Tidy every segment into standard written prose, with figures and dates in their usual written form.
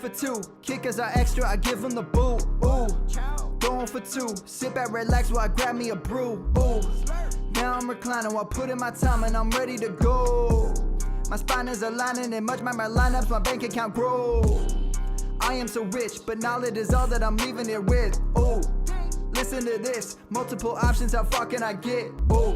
for two. Kickers are extra, I give them the boot. Ooh, going for two. Sit back, relax while I grab me a brew. Ooh, now I'm reclining while putting my time and I'm ready to go. My spine is aligning and much my lineups, my bank account grow. I am so rich, but knowledge is all that I'm leaving it with. Ooh, listen to this. Multiple options, how far can I get? Ooh,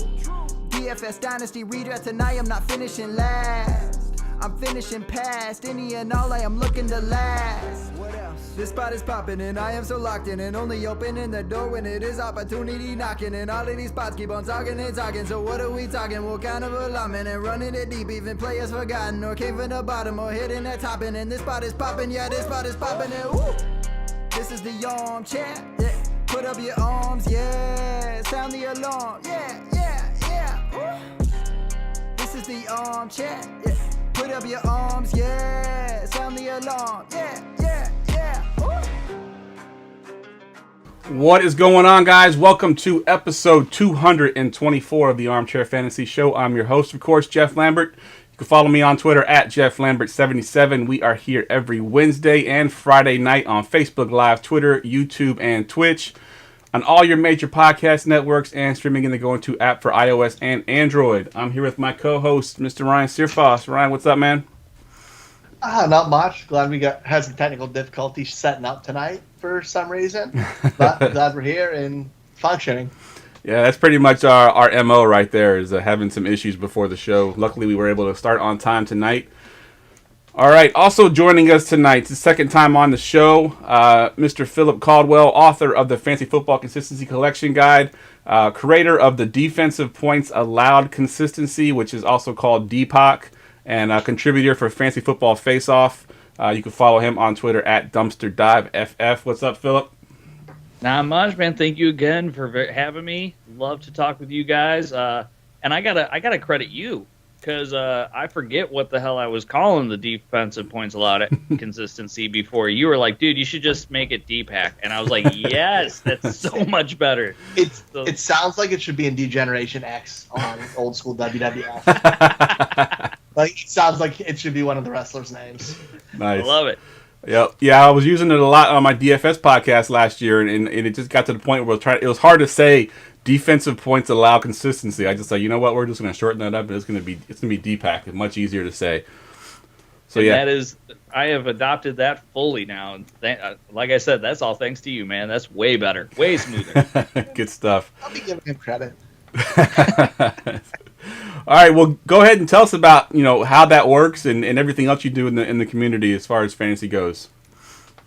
DFS Dynasty redraft tonight, I'm not finishing last. I'm finishing past any and all, I am looking to last. What else? This spot is popping and I am so locked in and only opening the door when it is opportunity knocking. And all of these spots keep on talking and talking. So what are we talking? What kind of alignment? And running it deep, even players forgotten or came from the bottom or hitting that top. And this spot is popping, yeah, this spot is popping. And woo! This is the Armchair, yeah. Put up your arms, yeah. Sound the alarm, yeah, yeah, yeah. Woo! This is the Armchair, yeah. Put up your arms, yeah. Sound the alarm, yeah, yeah, yeah. Woo! What is going on, guys? Welcome to episode 224 of the Armchair Fantasy Show. I'm your host, of course, Jeff Lambert. You can follow me on Twitter at JeffLambert77. We are here every Wednesday and Friday night on Facebook Live, Twitter, YouTube, and Twitch. On all your major podcast networks and streaming in the Going To app for iOS and Android. I'm here with my co-host, Mr. Ryan Searfoss. Ryan, what's up, man? Not much. Glad we had some technical difficulties setting up tonight for some reason. But glad we're here and functioning. Yeah, that's pretty much our MO right there, is having some issues before the show. Luckily, we were able to start on time tonight. All right, also joining us tonight, it's the second time on the show, Mr. Phillip Caldwell, author of the Fantasy Football Consistency Collection Guide, creator of the Defensive Points Allowed Consistency, which is also called DPOC, and a contributor for Fantasy Football Face-Off. You can follow him on Twitter at DumpsterDiveFF. What's up, Phillip? Not much, man. Thank you again for having me. Love to talk with you guys. And I gotta credit you, because I forget what the hell I was calling the defensive points allowed at consistency before. You were like, dude, you should just make it DPAC. And I was like, yes, that's so much better. It sounds like it should be in D-Generation X on old school WWF. Like, it sounds like it should be one of the wrestlers' names. Nice. I love it. Yep. Yeah, I was using it a lot on my DFS podcast last year, and it just got to the point where it was hard to say defensive points allow consistency. I just said, you know what, we're just going to shorten that up, and it's going to be DPAC. It's much easier to say. So and yeah, I have adopted that fully now. And like I said, that's all thanks to you, man. That's way better, way smoother. Good stuff. I'll be giving him credit. All right, well, go ahead and tell us about how that works and everything else you do in the community as far as fantasy goes.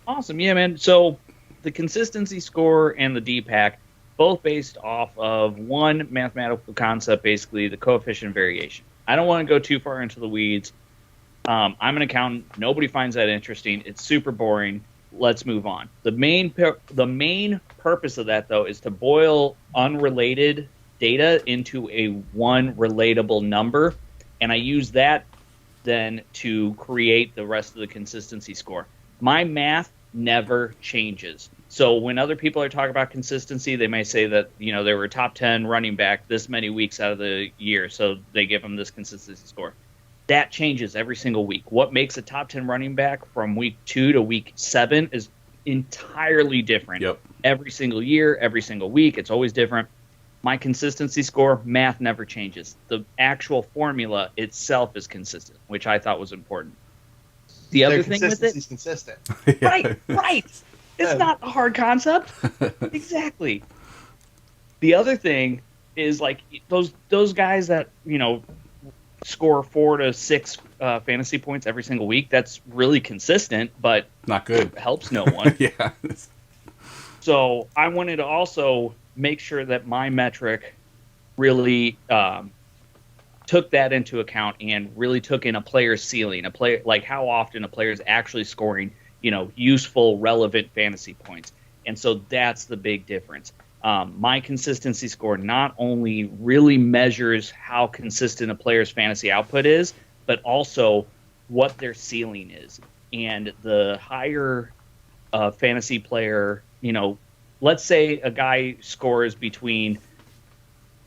Awesome, yeah, man. So the consistency score and the DPAC, both based off of one mathematical concept, basically the coefficient variation. I don't want to go too far into the weeds. I'm an accountant. Nobody finds that interesting. It's super boring. Let's move on. The main purpose of that, though, is to boil unrelated data into a one relatable number, and I use that then to create the rest of the consistency score. My math never changes. So when other people are talking about consistency, they may say that they were a top 10 running back this many weeks out of the year, so they give them this consistency score. That changes every single week. What makes a top 10 running back from week 2 to week 7 is entirely different. Yep. Every single year, every single week, it's always different. My consistency score, math never changes. The actual formula itself is consistent, which I thought was important. The other thing with it, consistent. right. It's not a hard concept. Exactly. The other thing is like those guys that score 4 to 6 fantasy points every single week. That's really consistent, but not good. It helps no one. Yeah. So I wanted to also make sure that my metric really took that into account and really took in a player's ceiling, a player, like how often a player is actually scoring, useful, relevant fantasy points. And so that's the big difference. My consistency score not only really measures how consistent a player's fantasy output is, but also what their ceiling is. And the higher fantasy player, let's say a guy scores between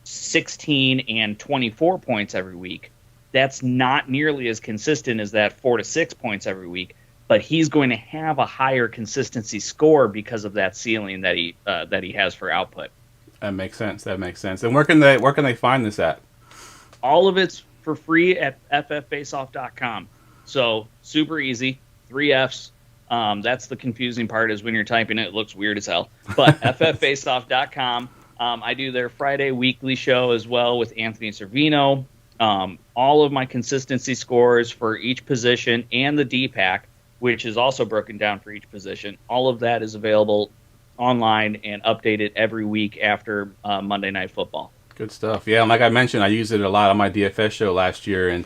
16 and 24 points every week. That's not nearly as consistent as that 4 to 6 points every week. but he's going to have a higher consistency score because of that ceiling that he has for output. That makes sense. And where can they find this at? All of it's for free at fffaceoff.com. So super easy, 3 Fs. That's the confusing part, is when you're typing it looks weird as hell. But fffaceoff.com. I do their Friday weekly show as well with Anthony Servino. All of my consistency scores for each position and the D-Pack, which is also broken down for each position. All of that is available online and updated every week after Monday Night Football. Good stuff. Yeah, and like I mentioned, I used it a lot on my DFS show last year, and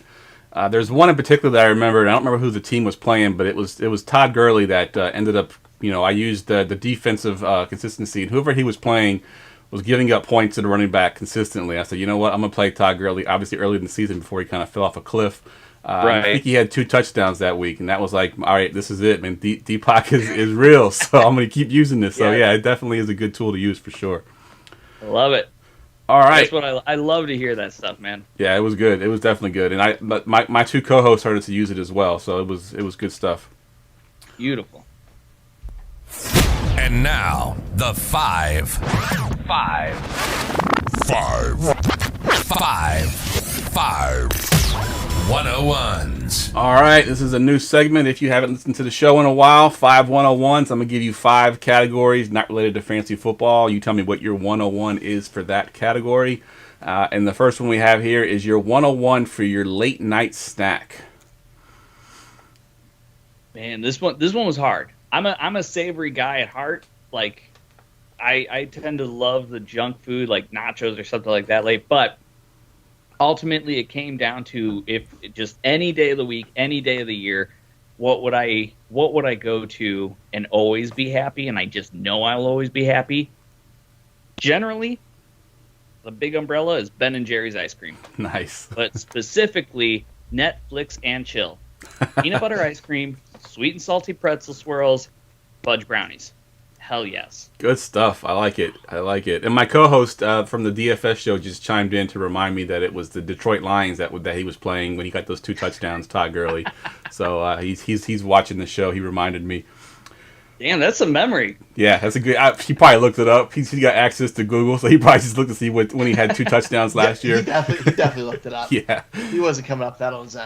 there's one in particular that I remember. And I don't remember who the team was playing, but it was Todd Gurley that ended up. I used the defensive consistency, and whoever he was playing was giving up points to the running back consistently. I said, you know what, I'm gonna play Todd Gurley. Obviously, early in the season before he kind of fell off a cliff. Right. I think he had 2 touchdowns that week, and that was like, all right, this is it, man. Deepak is real, so I'm going to keep using this. So, yeah, it definitely is a good tool to use for sure. I love it. All right. That's what I love to hear that stuff, man. Yeah, it was good. It was definitely good. And my 2 co-hosts started to use it as well, so it was good stuff. Beautiful. And now, the 5 101s. All right, this is a new segment. If you haven't listened to the show in a while, 5 101s. I'm going to give you 5 categories not related to fantasy football. You tell me what your 101 is for that category. And the first one we have here is your 101 for your late night snack. Man, this one was hard. I'm a savory guy at heart. Like, I tend to love the junk food, like nachos or something like that late, but ultimately, it came down to, if just any day of the week, any day of the year, what would I go to and always be happy? And I just know I'll always be happy. Generally, the big umbrella is Ben and Jerry's ice cream. Nice. But specifically, Netflix and chill. Peanut butter ice cream, sweet and salty pretzel swirls, fudge brownies. Hell yes. Good stuff. I like it. And my co-host from the DFS show just chimed in to remind me that it was the Detroit Lions that he was playing when he got those 2 touchdowns, Todd Gurley. So he's watching the show. He reminded me. Damn, that's a memory. Yeah, that's a good. He probably looked it up. He's got access to Google, so he probably just looked to see when he had 2 touchdowns last year. He definitely looked it up. Yeah, he wasn't coming up that on his own.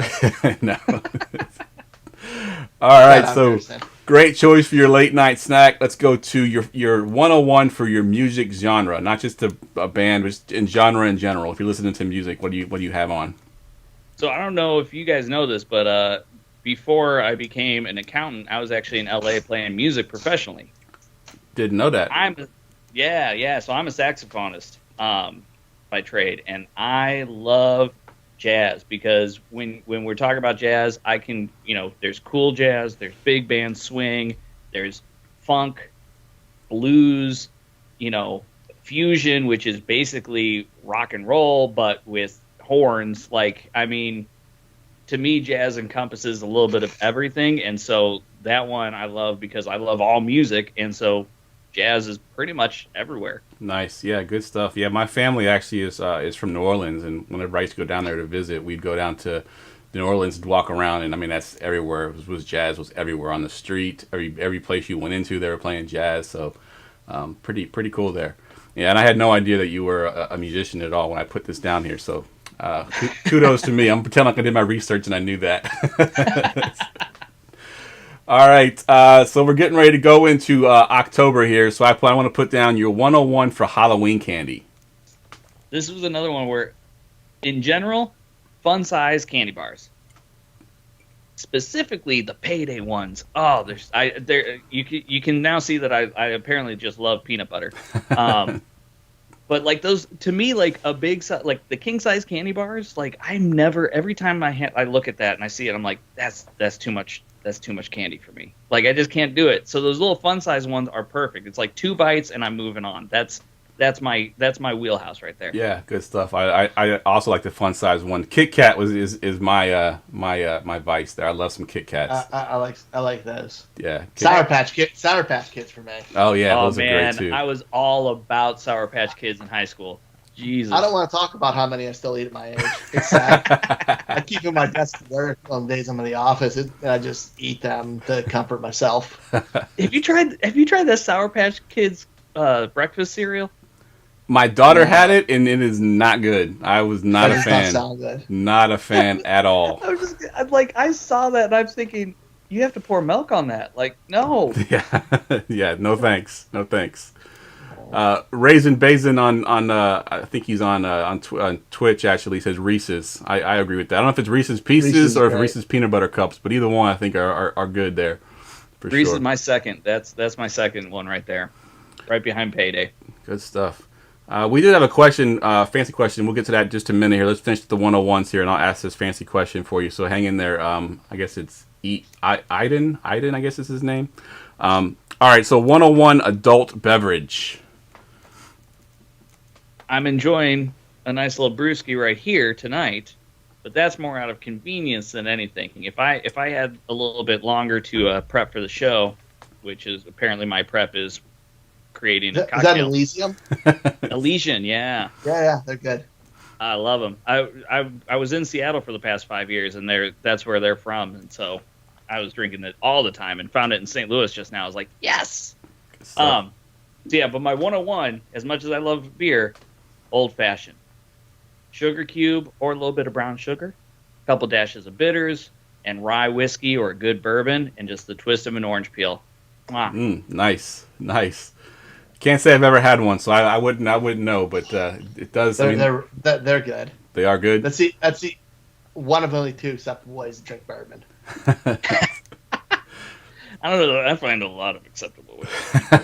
No. All right, so great choice for your late night snack. Let's go to your 101 for your music genre, not just a band, but just in genre in general. If you're listening to music, what do you have on? So I don't know if you guys know this, but before I became an accountant, I was actually in LA playing music professionally. Didn't know that. So I'm a saxophonist by trade, and I love jazz, because when we're talking about jazz, I can, there's cool jazz, there's big band swing, there's funk, blues, fusion, which is basically rock and roll but with horns. To me, jazz encompasses a little bit of everything, and so that one I love because I love all music, and so jazz is pretty much everywhere. Nice. Yeah, good stuff. Yeah, my family actually is from New Orleans, and whenever I used to go down there to visit, we'd go down to New Orleans and walk around, and I mean, that's everywhere. Jazz was everywhere on the street. Every place you went into, they were playing jazz, so pretty cool there. Yeah, and I had no idea that you were a musician at all when I put this down here, so kudos to me. I'm pretending like I did my research and I knew that. All right, so we're getting ready to go into October here, so I want to put down your 101 for Halloween candy. This was another one where, in general, fun size candy bars. Specifically, the payday ones. Oh, you can now see that I apparently just love peanut butter. But like those, to me, like a big like the king size candy bars. Like I'm never, every time I look at that and I see it, I'm like, that's too much. That's too much candy for me. Like I just can't do it. So those little fun size ones are perfect. It's like 2 bites and I'm moving on. That's my wheelhouse right there. Yeah, good stuff. I also like the fun size one. Kit Kat is my vice there. I love some Kit Kats. I like those. Yeah. Sour Patch Kids for me. Oh yeah, those are great too. I was all about Sour Patch Kids in high school. Jesus. I don't want to talk about how many I still eat at my age. It's sad. I keep in my desk at work on days I'm in the office, and I just eat them to comfort myself. Have you tried that Sour Patch Kids breakfast cereal? My daughter had it, and it is not good. I was not That a does fan. not sound good. Not a fan at all. I'm like, I saw that and I'm thinking, you have to pour milk on that. Like, no. Yeah. No thanks. No thanks. Raisin Bazin on I think he's on Twitch actually says Reese's. I agree with that. I don't know if it's Reese's Pieces Reese's or if great. Reese's Peanut Butter Cups, but either one I think are good there. For Reese sure. is my second. That's my second one right there. Right behind Payday. Good stuff. We did have a question, fancy question. We'll get to that in just a minute here. Let's finish the 101s here, and I'll ask this fancy question for you. So hang in there. I guess it's Iden, I guess is his name. All right, so 101 adult beverage. I'm enjoying a nice little brewski right here tonight, but that's more out of convenience than anything. If I had a little bit longer to prep for the show, which is apparently my prep is creating a Is that cocktail. Elysium? Elysian, yeah. Yeah, they're good. I love them. I was in Seattle for the past 5 years, and that's where they're from, and so I was drinking it all the time and found it in St. Louis just now. I was like, yes. So yeah, but my 101, as much as I love beer, old fashioned, sugar cube or a little bit of brown sugar, a couple dashes of bitters, and rye whiskey or a good bourbon, and just the twist of an orange peel. Mwah. Nice. Can't say I've ever had one, so I wouldn't know, but it does. They're good. They are good. That's the one of only two acceptable ways to drink bourbon. I don't know. I find a lot of acceptable ways.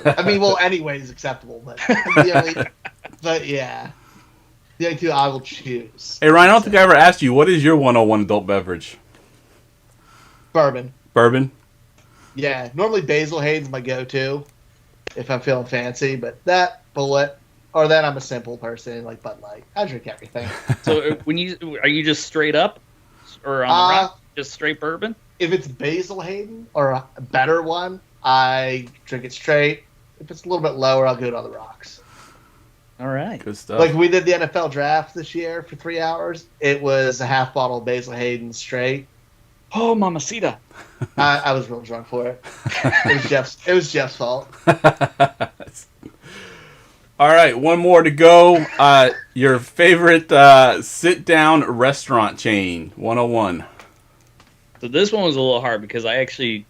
I mean, well, any way is acceptable, but yeah, the only two I will choose. Hey Ryan, I don't think I ever asked you, what is your 101 adult beverage? Bourbon. Bourbon? Yeah, normally Basil Hayden's my go-to if I'm feeling fancy, but that bullet, or then I'm a simple person like Bud Light. I drink everything. So are you just straight up, or on the rock, just straight bourbon? If it's Basil Hayden or a better one, I drink it straight. If it's a little bit lower, I'll go to the rocks. All right. Good stuff. Like we did the NFL draft this year for 3 hours. It was a half bottle of Basil Hayden straight. Oh, mamacita. I was real drunk for it. It was Jeff's fault. All right, one more to go. Your favorite sit-down restaurant chain, 101. So this one was a little hard because I actually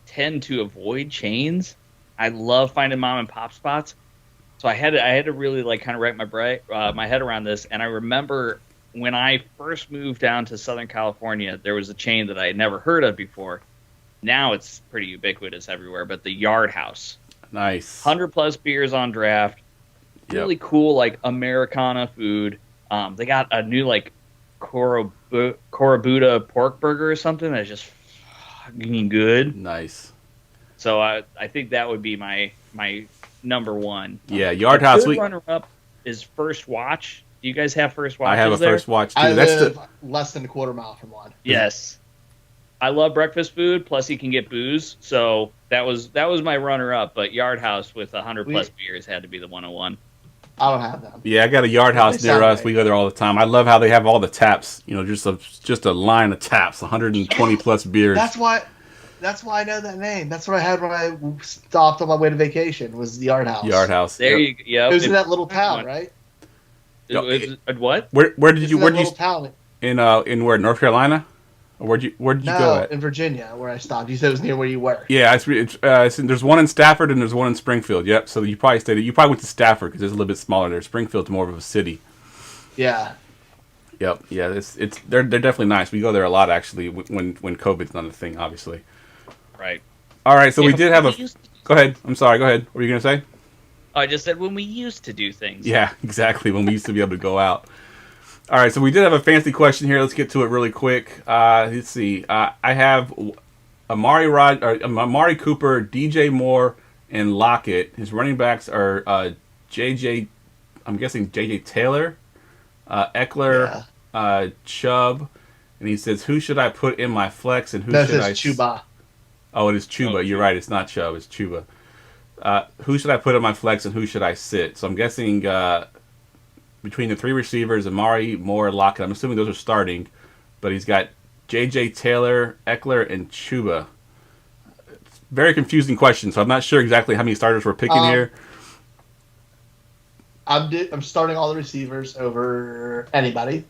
tend to avoid chains. I love finding mom and pop spots. So I had to really like kind of wrap my head around this. And I remember when I first moved down to Southern California, there was a chain that I had never heard of before. Now it's pretty ubiquitous everywhere, but the Yard House. Nice. 100+ beers on draft. Really cool, like Americana food. They got a new like Korabuta pork burger or something that's just fucking good. Nice. So I think that would be my number one. Yeah, Yard House. Good runner up is First Watch. Do you guys have First Watch? I have a First Watch too. I That's live less than a quarter mile from one. Yes. I love breakfast food. Plus, you can get booze. So that was my runner up. But Yard House with 100+ beers had to be the 101. I don't have them. Yeah, I got a Yard House near us. We go there all the time. I love how they have all the taps. You know, just a line of taps, 120+ beers. That's why I know that name. That's what I had when I stopped on my way to vacation. Was the Yard House. Yard House. There you go. Yep. It was in that little town, right? What? Where did you town? in where, North Carolina? Or where'd you go at? In Virginia, where I stopped. You said it was near where you were. Yeah, there's one in Stafford and there's one in Springfield. Yep. So you probably went to Stafford because it's a little bit smaller there. Springfield's more of a city. Yeah. Yep. Yeah. They're definitely nice. We go there a lot actually when COVID's not a thing, obviously. Right. All right. So we did have a. Go ahead. I'm sorry. Go ahead. What were you gonna say? I just said when we used to do things. Yeah, exactly. When we used to be able to go out. All right, so we did have a fancy question here. Let's get to it really quick. Let's see. I have Amari Cooper, DJ Moore, and Lockett. His running backs are JJ. I'm guessing JJ Taylor, Eckler, Chubb, and he says, "Who should I put in my flex and who should I?" Chuba. Oh, it is Chuba. You're right. It's not Chubb. It's Chuba. Who should I put in my flex and who should I sit? So I'm guessing between the three receivers, Amari, Moore, Lockett. I'm assuming those are starting, but he's got J.J. Taylor, Eckler, and Chuba. It's a very confusing question, so I'm not sure exactly how many starters we're picking here. I'm starting all the receivers over anybody,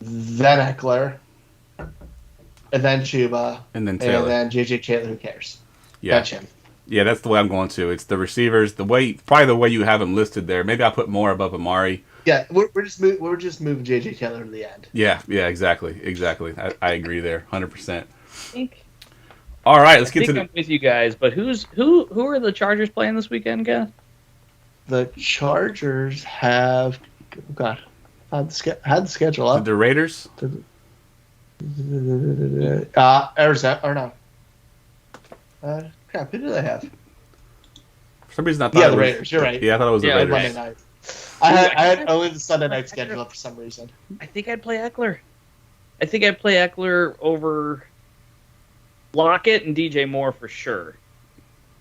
then Eckler, and then Chuba, and then Taylor. And then J.J. Taylor. Who cares? Yeah. That's him. Yeah, that's the way I'm going to. It's the receivers, probably the way you have them listed there. Maybe I'll put Moore above Amari. Yeah, we're just moving J.J. Taylor to the end. Yeah, exactly. I agree there, 100%. All right, let's get to I'm with you guys, but who are the Chargers playing this weekend, guys? The Chargers have had the schedule up. The Raiders. Arizona or no? Crap, who do they have? For some reason, I thought the Raiders. You're right. Yeah, I thought it was the Raiders. Monday night. I had only the Sunday night schedule up for some reason. I think I'd play Eckler. I think I'd play Eckler over Lockett and DJ Moore for sure.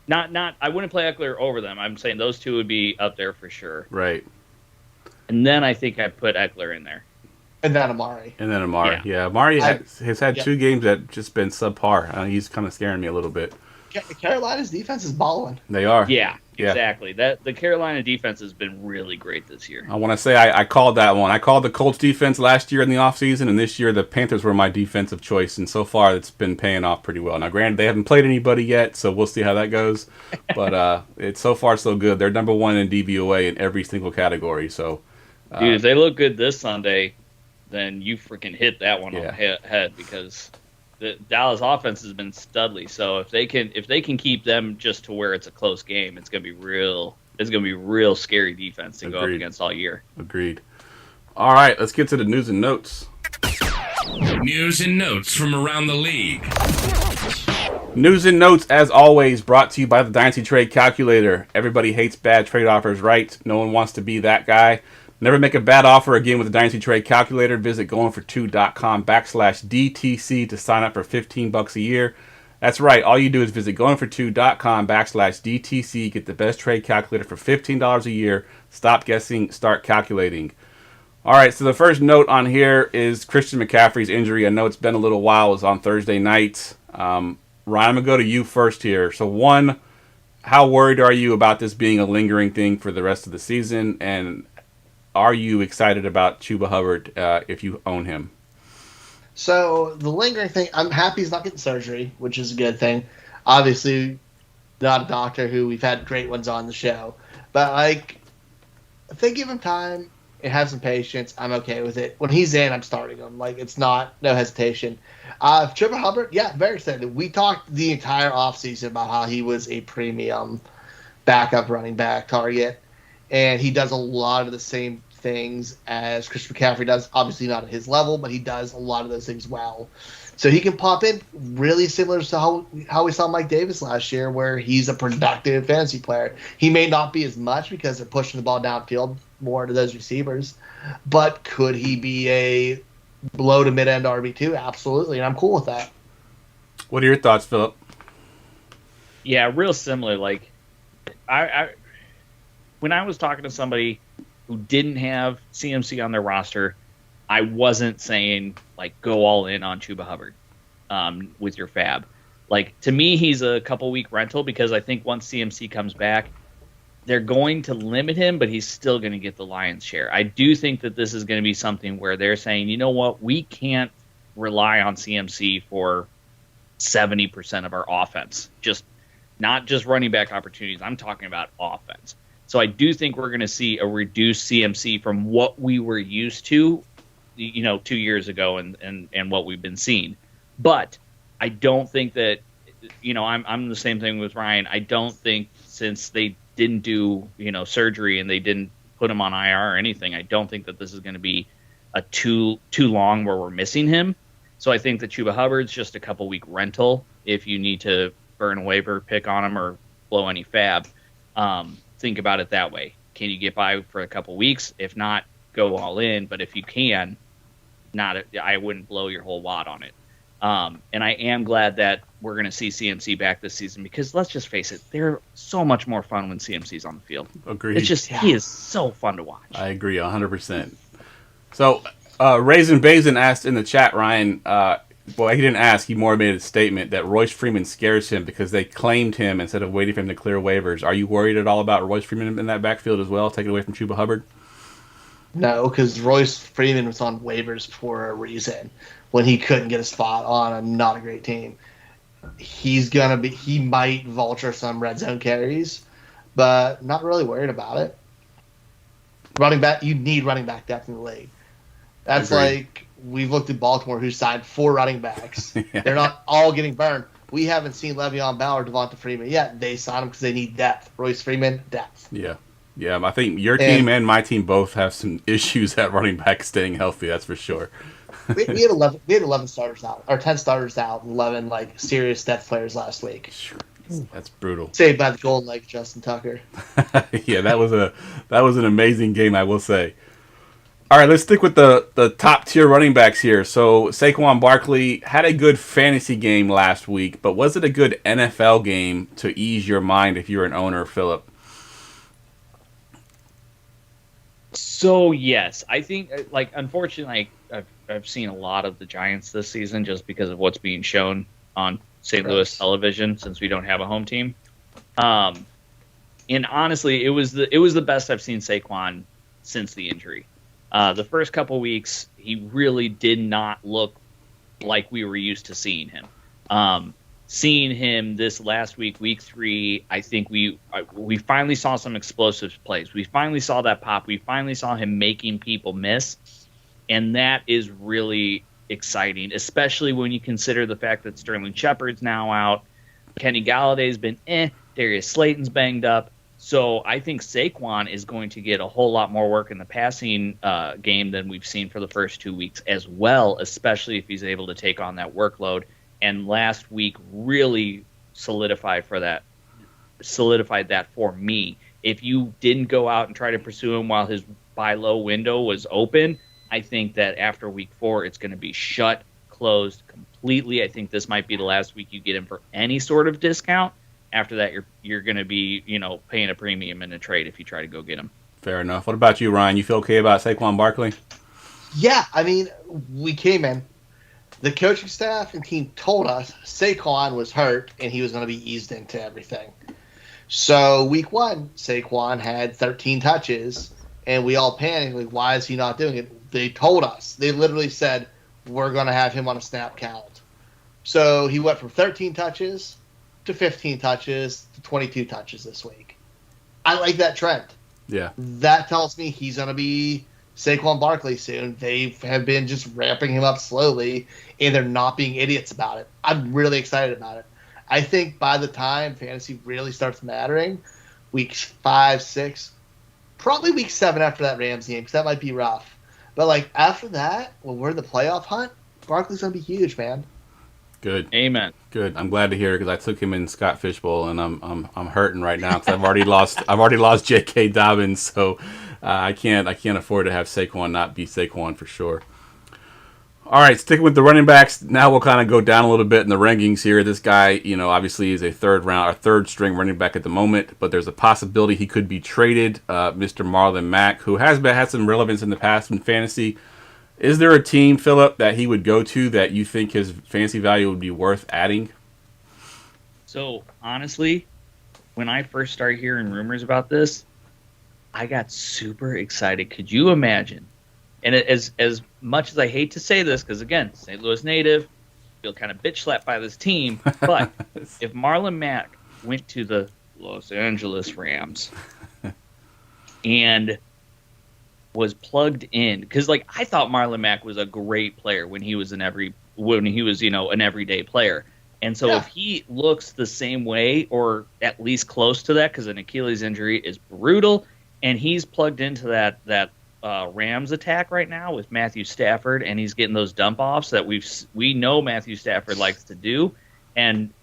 Not. I wouldn't play Eckler over them. I'm saying those two would be up there for sure. Right. And then I think I'd put Eckler in there. And then Amari. Yeah, Amari has had 2 games that just been subpar. He's kind of scaring me a little bit. Carolina's defense is balling. They are. Yeah, exactly. The Carolina defense has been really great this year. I want to say I called that one. I called the Colts defense last year in the offseason, and this year the Panthers were my defensive choice, and so far it's been paying off pretty well. Now, granted, they haven't played anybody yet, so we'll see how that goes. But it's so far so good. They're number 1 in DVOA in every single category. So, dude, if they look good this Sunday, then you freaking hit that one on the head because the Dallas offense has been studly. So if they can keep them just to where it's a close game, it's gonna be real scary defense to go up against all year. Agreed. All right, let's get to the news and notes. News and notes from around the league. News and notes, as always, brought to you by the Dynasty Trade Calculator. Everybody hates bad trade offers, right? No one wants to be that guy. Never make a bad offer again with the Dynasty Trade Calculator. Visit goingfor2.com/DTC to sign up for $15 a year. That's right. All you do is visit goingfor2.com/DTC. Get the best trade calculator for $15 a year. Stop guessing. Start calculating. All right, so the first note on here is Christian McCaffrey's injury. I know it's been a little while. It was on Thursday night. Ryan, I'm going to go to you first here. So, one, how worried are you about this being a lingering thing for the rest of the season? And are you excited about Chuba Hubbard if you own him? So the lingering thing, I'm happy he's not getting surgery, which is a good thing. Obviously, not a doctor who we've had great ones on the show. But, like, if they give him time and have some patience, I'm okay with it. When he's in, I'm starting him. Like, it's no hesitation. Trevor Hubbard, yeah, very excited. We talked the entire offseason about how he was a premium backup running back target. And he does a lot of the same things as Christian McCaffrey does. Obviously not at his level, but he does a lot of those things well. So he can pop in really similar to how we saw Mike Davis last year, where he's a productive fantasy player. He may not be as much because they're pushing the ball downfield more to those receivers, but could he be a low to mid-end RB2? Absolutely, and I'm cool with that. What are your thoughts, Phillip? Yeah, real similar. Like, I when I was talking to somebody who didn't have CMC on their roster, I wasn't saying, like, go all in on Chuba Hubbard with your fab. Like, to me, he's a couple-week rental because I think once CMC comes back, they're going to limit him, but he's still going to get the lion's share. I do think that this is going to be something where they're saying, you know what, we can't rely on CMC for 70% of our offense. Not just running back opportunities. I'm talking about offense. So I do think we're going to see a reduced CMC from what we were used to, 2 years ago and what we've been seeing. But I don't think that, I'm the same thing with Ryan. I don't think since they didn't do, surgery and they didn't put him on IR or anything, I don't think that this is going to be a too long where we're missing him. So I think that Chuba Hubbard's just a couple-week rental if you need to burn a waiver pick on him or blow any fab. Think about it that way. Can you get by for a couple weeks? If not, go all in. But if you can, I wouldn't blow your whole wad on it. And I am glad that we're going to see CMC back this season because let's just face it, they're so much more fun when CMC's on the field. Agreed. It's just, he is so fun to watch. I agree 100%. So, Raisin Bazin asked in the chat, Ryan, well, he didn't ask, he more made a statement that Royce Freeman scares him because they claimed him instead of waiting for him to clear waivers. Are you worried at all about Royce Freeman in that backfield as well, taken away from Chuba Hubbard? No, because Royce Freeman was on waivers for a reason when he couldn't get a spot on a not a great team. He might vulture some red zone carries, but not really worried about it. Running back, you need running back depth in the league. That's Agreed. like we've looked at Baltimore, who signed 4 running backs. Yeah. They're not all getting burned. We haven't seen Le'Veon Bell or Devonta Freeman yet. They signed them because they need depth. Royce Freeman, depth. Yeah. I think your team and my team both have some issues at running back staying healthy. That's for sure. we had 11. We had 11 starters out, or 10 starters out, and 11 like serious depth players last week. That's brutal. Saved by the golden leg, Justin Tucker. Yeah, that was an amazing game, I will say. All right, let's stick with the top tier running backs here. So Saquon Barkley had a good fantasy game last week, but was it a good NFL game to ease your mind if you're an owner, Phillip? So yes, I think unfortunately I've seen a lot of the Giants this season just because of what's being shown on St. Louis television since we don't have a home team. And honestly, it was the best I've seen Saquon since the injury. The first couple weeks, he really did not look like we were used to seeing him. Seeing him this last week, week 3, I think we finally saw some explosive plays. We finally saw that pop. We finally saw him making people miss, and that is really exciting, especially when you consider the fact that Sterling Shepard's now out, Kenny Galladay's been Darius Slayton's banged up. So I think Saquon is going to get a whole lot more work in the passing game than we've seen for the first 2 weeks as well, especially if he's able to take on that workload. And last week really solidified that for me. If you didn't go out and try to pursue him while his buy low window was open, I think that after week 4, it's going to be closed completely. I think this might be the last week you get him for any sort of discount. After that, you're going to be, paying a premium in a trade if you try to go get him. Fair enough. What about you, Ryan? You feel okay about Saquon Barkley? Yeah, I mean, we came in. The coaching staff and team told us Saquon was hurt and he was going to be eased into everything. So week 1, Saquon had 13 touches, and we all panicked. Like, why is he not doing it? They told us. They literally said, we're going to have him on a snap count. So he went from 13 touches to 15 touches to 22 touches this week. I like that trend. Yeah. That tells me he's going to be Saquon Barkley soon. They have been just ramping him up slowly, and they're not being idiots about it. I'm really excited about it. I think by the time fantasy really starts mattering, week 5, 6, probably week 7 after that Rams game, because that might be rough. But after that, when we're in the playoff hunt, Barkley's going to be huge, man. Good. Amen. Good. I'm glad to hear it because I took him in Scott Fishbowl, and I'm hurting right now because I've already lost J.K. Dobbins, so I can't afford to have Saquon not be Saquon for sure. All right, sticking with the running backs, now we'll kind of go down a little bit in the rankings here. This guy, obviously is a third string running back at the moment, but there's a possibility he could be traded. Mr. Marlon Mack, who has had some relevance in the past in fantasy. Is there a team, Phillip, that he would go to that you think his fantasy value would be worth adding? So, honestly, when I first started hearing rumors about this, I got super excited. Could you imagine? And as much as I hate to say this, because, again, St. Louis native, feel kind of bitch-slapped by this team, but if Marlon Mack went to the Los Angeles Rams and was plugged in, because I thought Marlon Mack was a great player when he was an everyday player, and so if he looks the same way or at least close to that, because an Achilles injury is brutal, and he's plugged into that Rams attack right now with Matthew Stafford, and he's getting those dump offs that we know Matthew Stafford likes to do, and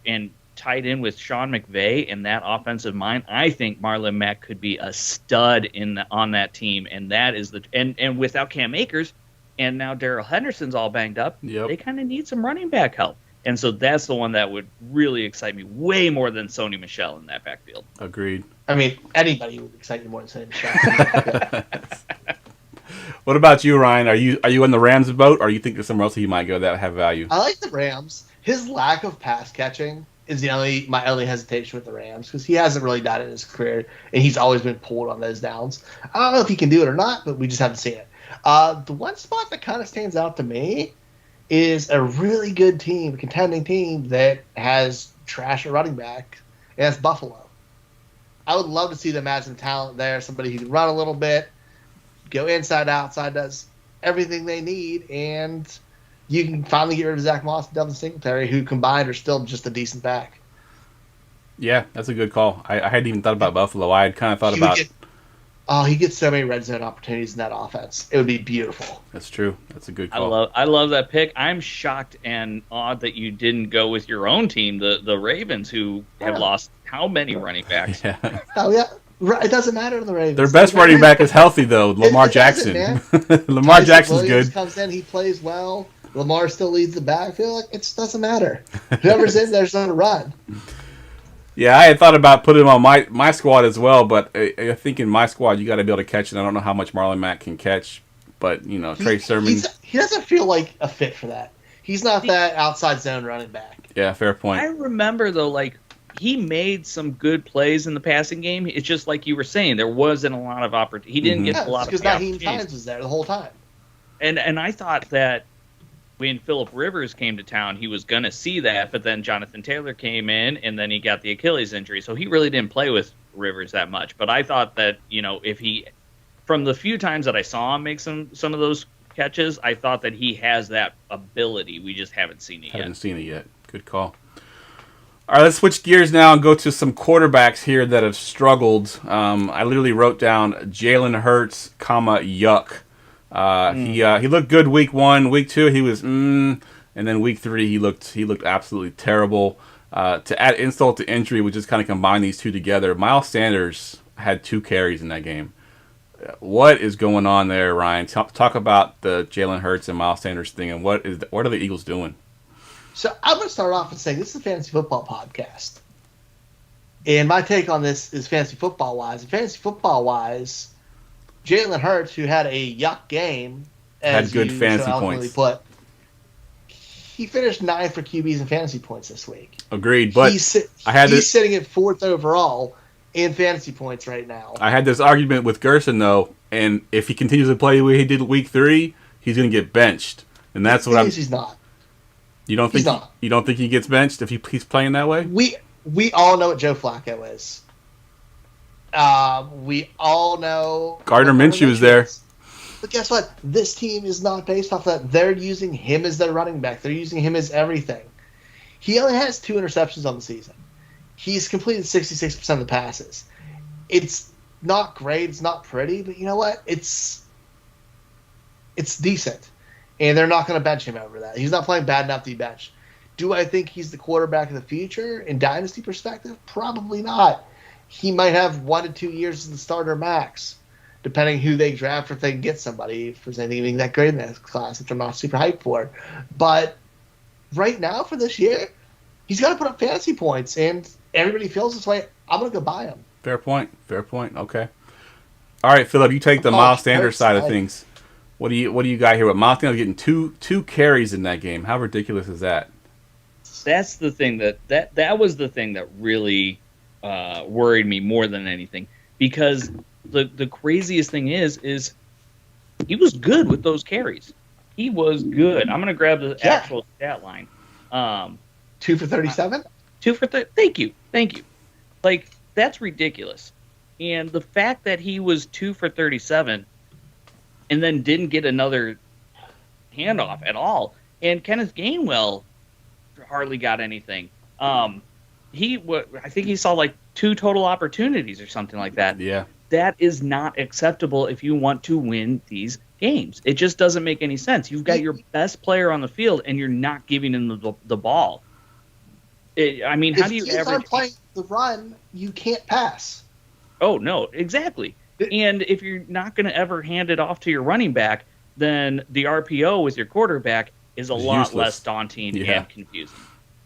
tied in with Sean McVay and that offensive mind, I think Marlon Mack could be a stud on that team, and that is and without Cam Akers, and now Darrell Henderson's all banged up. Yep. They kind of need some running back help. And so that's the one that would really excite me way more than Sony Michel in that backfield. Agreed. I mean, anybody would excite you more than Sony Michel. What about you, Ryan? Are you in the Rams boat, or you think there's somewhere else he might go that have value? I like the Rams. His lack of pass catching is my only hesitation with the Rams, because he hasn't really done it in his career, and he's always been pulled on those downs. I don't know if he can do it or not, but we just haven't seen it. The one spot that kind of stands out to me is a really good team, a contending team that has trash at running back, and that's Buffalo. I would love to see them add some talent there, somebody who can run a little bit, go inside, outside, does everything they need, and you can finally get rid of Zach Moss and Devin Singletary, who combined are still just a decent back. Yeah, that's a good call. I hadn't even thought about Buffalo. I had kind of thought about... he gets so many red zone opportunities in that offense. It would be beautiful. That's true. That's a good call. I love that pick. I'm shocked and awed that you didn't go with your own team, the Ravens, who have lost how many running backs? Yeah. Oh, yeah. It doesn't matter to the Ravens. Their best running back is healthy, though. Lamar Jackson. Lamar Tyson Jackson's Williams good. Comes in, he plays well. Lamar still leads the backfield. It just doesn't matter. Whoever's in there's going to run. Yeah, I had thought about putting him on my squad as well, but I think in my squad you got to be able to catch, and I don't know how much Marlon Mack can catch. But Trey Sermon, he doesn't feel like a fit for that. He's not that outside zone running back. Yeah, fair point. I remember though, he made some good plays in the passing game. It's just like you were saying, there wasn't a lot of opportunity. He didn't get a lot of opportunities. Because Naheem Hines was there the whole time. And I thought that when Phillip Rivers came to town, he was going to see that, but then Jonathan Taylor came in, and then he got the Achilles injury, so he really didn't play with Rivers that much. But I thought that, if he, from the few times that I saw him make some of those catches, I thought that he has that ability. We just haven't seen it yet. Good call. All right, let's switch gears now and go to some quarterbacks here that have struggled. I literally wrote down Jalen Hurts, yuck. He looked good week 1. Week 2 he was and then week 3 he looked absolutely terrible. To add insult to injury, we just kind of combine these two together. Miles Sanders had 2 carries in that game. What is going on there, Ryan? Talk about the Jalen Hurts and Miles Sanders thing, and what are the Eagles doing? So I'm going to start off and saying this is a fantasy football podcast, and my take on this is fantasy football wise. Fantasy football wise, Jalen Hurts, who had a yuck game, had good fantasy points. He finished 9 for QBs and fantasy points this week. Agreed, but he's sitting at 4th overall in fantasy points right now. I had this argument with Gerson though, and if he continues to play the way he did week 3, he's going to get benched, and that's what He's not. You don't think he gets benched if he's playing that way? We all know what Joe Flacco is. We all know Gardner Minshew is there. But guess what? This team is not based off that. They're using him as their running back. They're using him as everything. He only has 2 interceptions on the season. He's completed 66% of the passes. It's not great. It's not pretty. But you know what? It's decent. And they're not going to bench him over that. He's not playing bad enough to be benched. Do I think he's the quarterback of the future in dynasty perspective? Probably not. He might have 1 to 2 years as the starter max, depending who they draft or if they can get somebody, if there's anything that great in that class, which I'm not super hyped for. But right now for this year, he's got to put up fantasy points, and everybody feels this way. I'm going to go buy him. Fair point. Okay. All right, Phillip, you take the Miles Sanders side of things. What do you got here? With Miles Sanders getting two carries in that game? How ridiculous is that? That's the thing that was the thing that really worried me more than anything, because the craziest thing is he was good with those carries. He was good. I'm gonna grab the actual stat line. 2 for 37. 2 for 30. Thank you. That's ridiculous. And the fact that he was 2 for 37 and then didn't get another handoff at all, and Kenneth Gainwell hardly got anything. I think he saw 2 total opportunities or something like that. Yeah. That is not acceptable if you want to win these games. It just doesn't make any sense. You've got your best player on the field, and you're not giving him the ball. How do you ever start playing the run? You can't pass. Oh no, exactly. And if you're not going to ever hand it off to your running back, then the RPO with your quarterback is a lot useless. less daunting and confusing.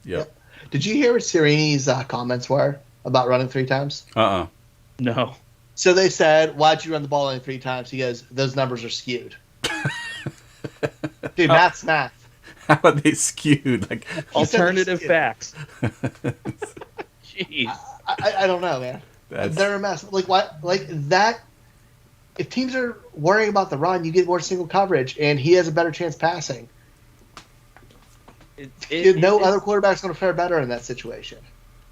Yep. Did you hear what Sirini's comments were about running 3 times? No. So they said, "Why'd you run the ball only 3 times?" He goes, "Those numbers are skewed." Dude, math's math. How are they skewed? Like alternative facts. Jeez. I don't know, man. They're a mess. Like what? Like that. If teams are worrying about the run, you get more single coverage, and he has a better chance passing. No other quarterback's going to fare better in that situation.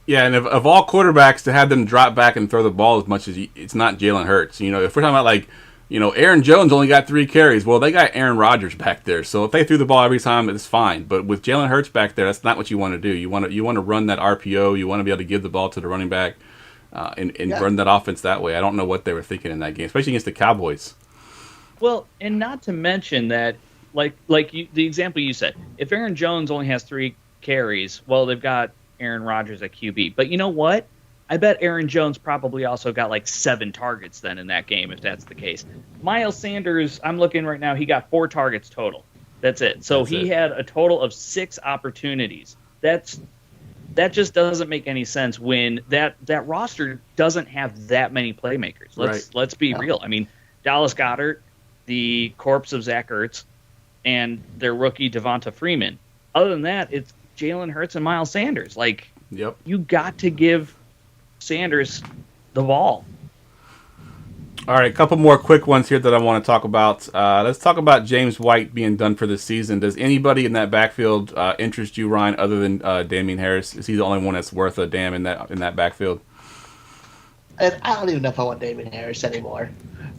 Yeah, and of all quarterbacks to have them drop back and throw the ball as much as it's not Jalen Hurts. You know, if we're talking about like, you know, Aaron Jones only got 3 carries. Well, they got Aaron Rodgers back there, so if they threw the ball every time, it's fine. But with Jalen Hurts back there, that's not what you want to do. You want to run that RPO. You want to be able to give the ball to the running back and run that offense that way. I don't know what they were thinking in that game, especially against the Cowboys. Well, and not to mention that, the example you said, if Aaron Jones only has 3 carries, well, they've got Aaron Rodgers at QB. But you know what? I bet Aaron Jones probably also got like 7 targets then in that game, if that's the case. Miles Sanders, I'm looking right now, he got 4 targets total. That's it. So he had a total of 6 opportunities. That just doesn't make any sense when that roster doesn't have that many playmakers. Let's be real. I mean, Dallas Goedert, the corpse of Zach Ertz, and their rookie Devonta Freeman. Other than that, it's Jalen Hurts and Miles Sanders. You got to give Sanders the ball. All right, a couple more quick ones here that I want to talk about. Let's talk about James White being done for this season. Does anybody in that backfield interest you, Ryan, other than Damian Harris? Is he the only one that's worth a damn in that backfield? And I don't even know if I want Damian Harris anymore.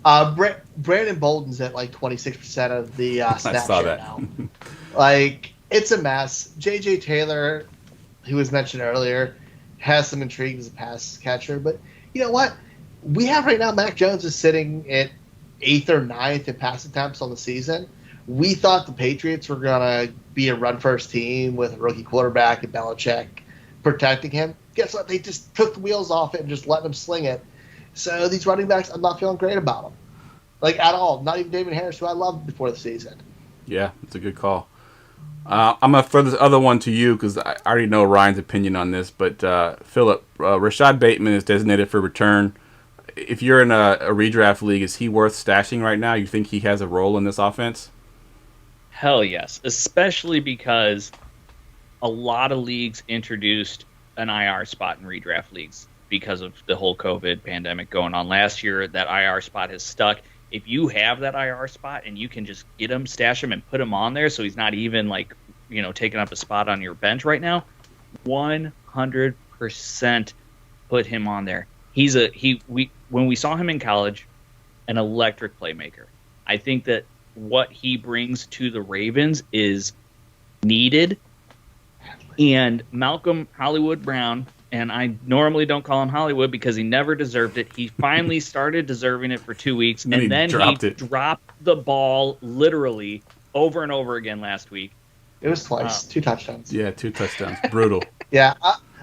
Brandon Bolden's at like 26% of the snap share now. It's a mess. J.J. Taylor, who was mentioned earlier, has some intrigue as a pass catcher. But you know what? We have right now Mac Jones is sitting at 8th or 9th in pass attempts on the season. We thought the Patriots were going to be a run-first team with a rookie quarterback and Belichick protecting him. Guess what? They just took the wheels off it and just let him sling it. So these running backs, I'm not feeling great about them. At all. Not even David Harris, who I loved before the season. Yeah, it's a good call. I'm going to throw this other one to you because I already know Ryan's opinion on this. But, Phillip, Rashad Bateman is designated for return. If you're in a redraft league, is he worth stashing right now? You think he has a role in this offense? Hell yes, especially because a lot of leagues introduced an IR spot in redraft leagues because of the whole COVID pandemic going on last year. That IR spot has stuck. If you have that IR spot and you can just get him, stash him, and put him on there so he's not even taking up a spot on your bench right now, 100% put him on there. When we saw him in college, an electric playmaker. I think that what he brings to the Ravens is needed. And Malcolm Hollywood Brown, and I normally don't call him Hollywood because he never deserved it. He finally started deserving it for 2 weeks, and then he dropped the ball literally over and over again last week. It was twice, 2 touchdowns. Yeah, 2 touchdowns. Brutal. Yeah,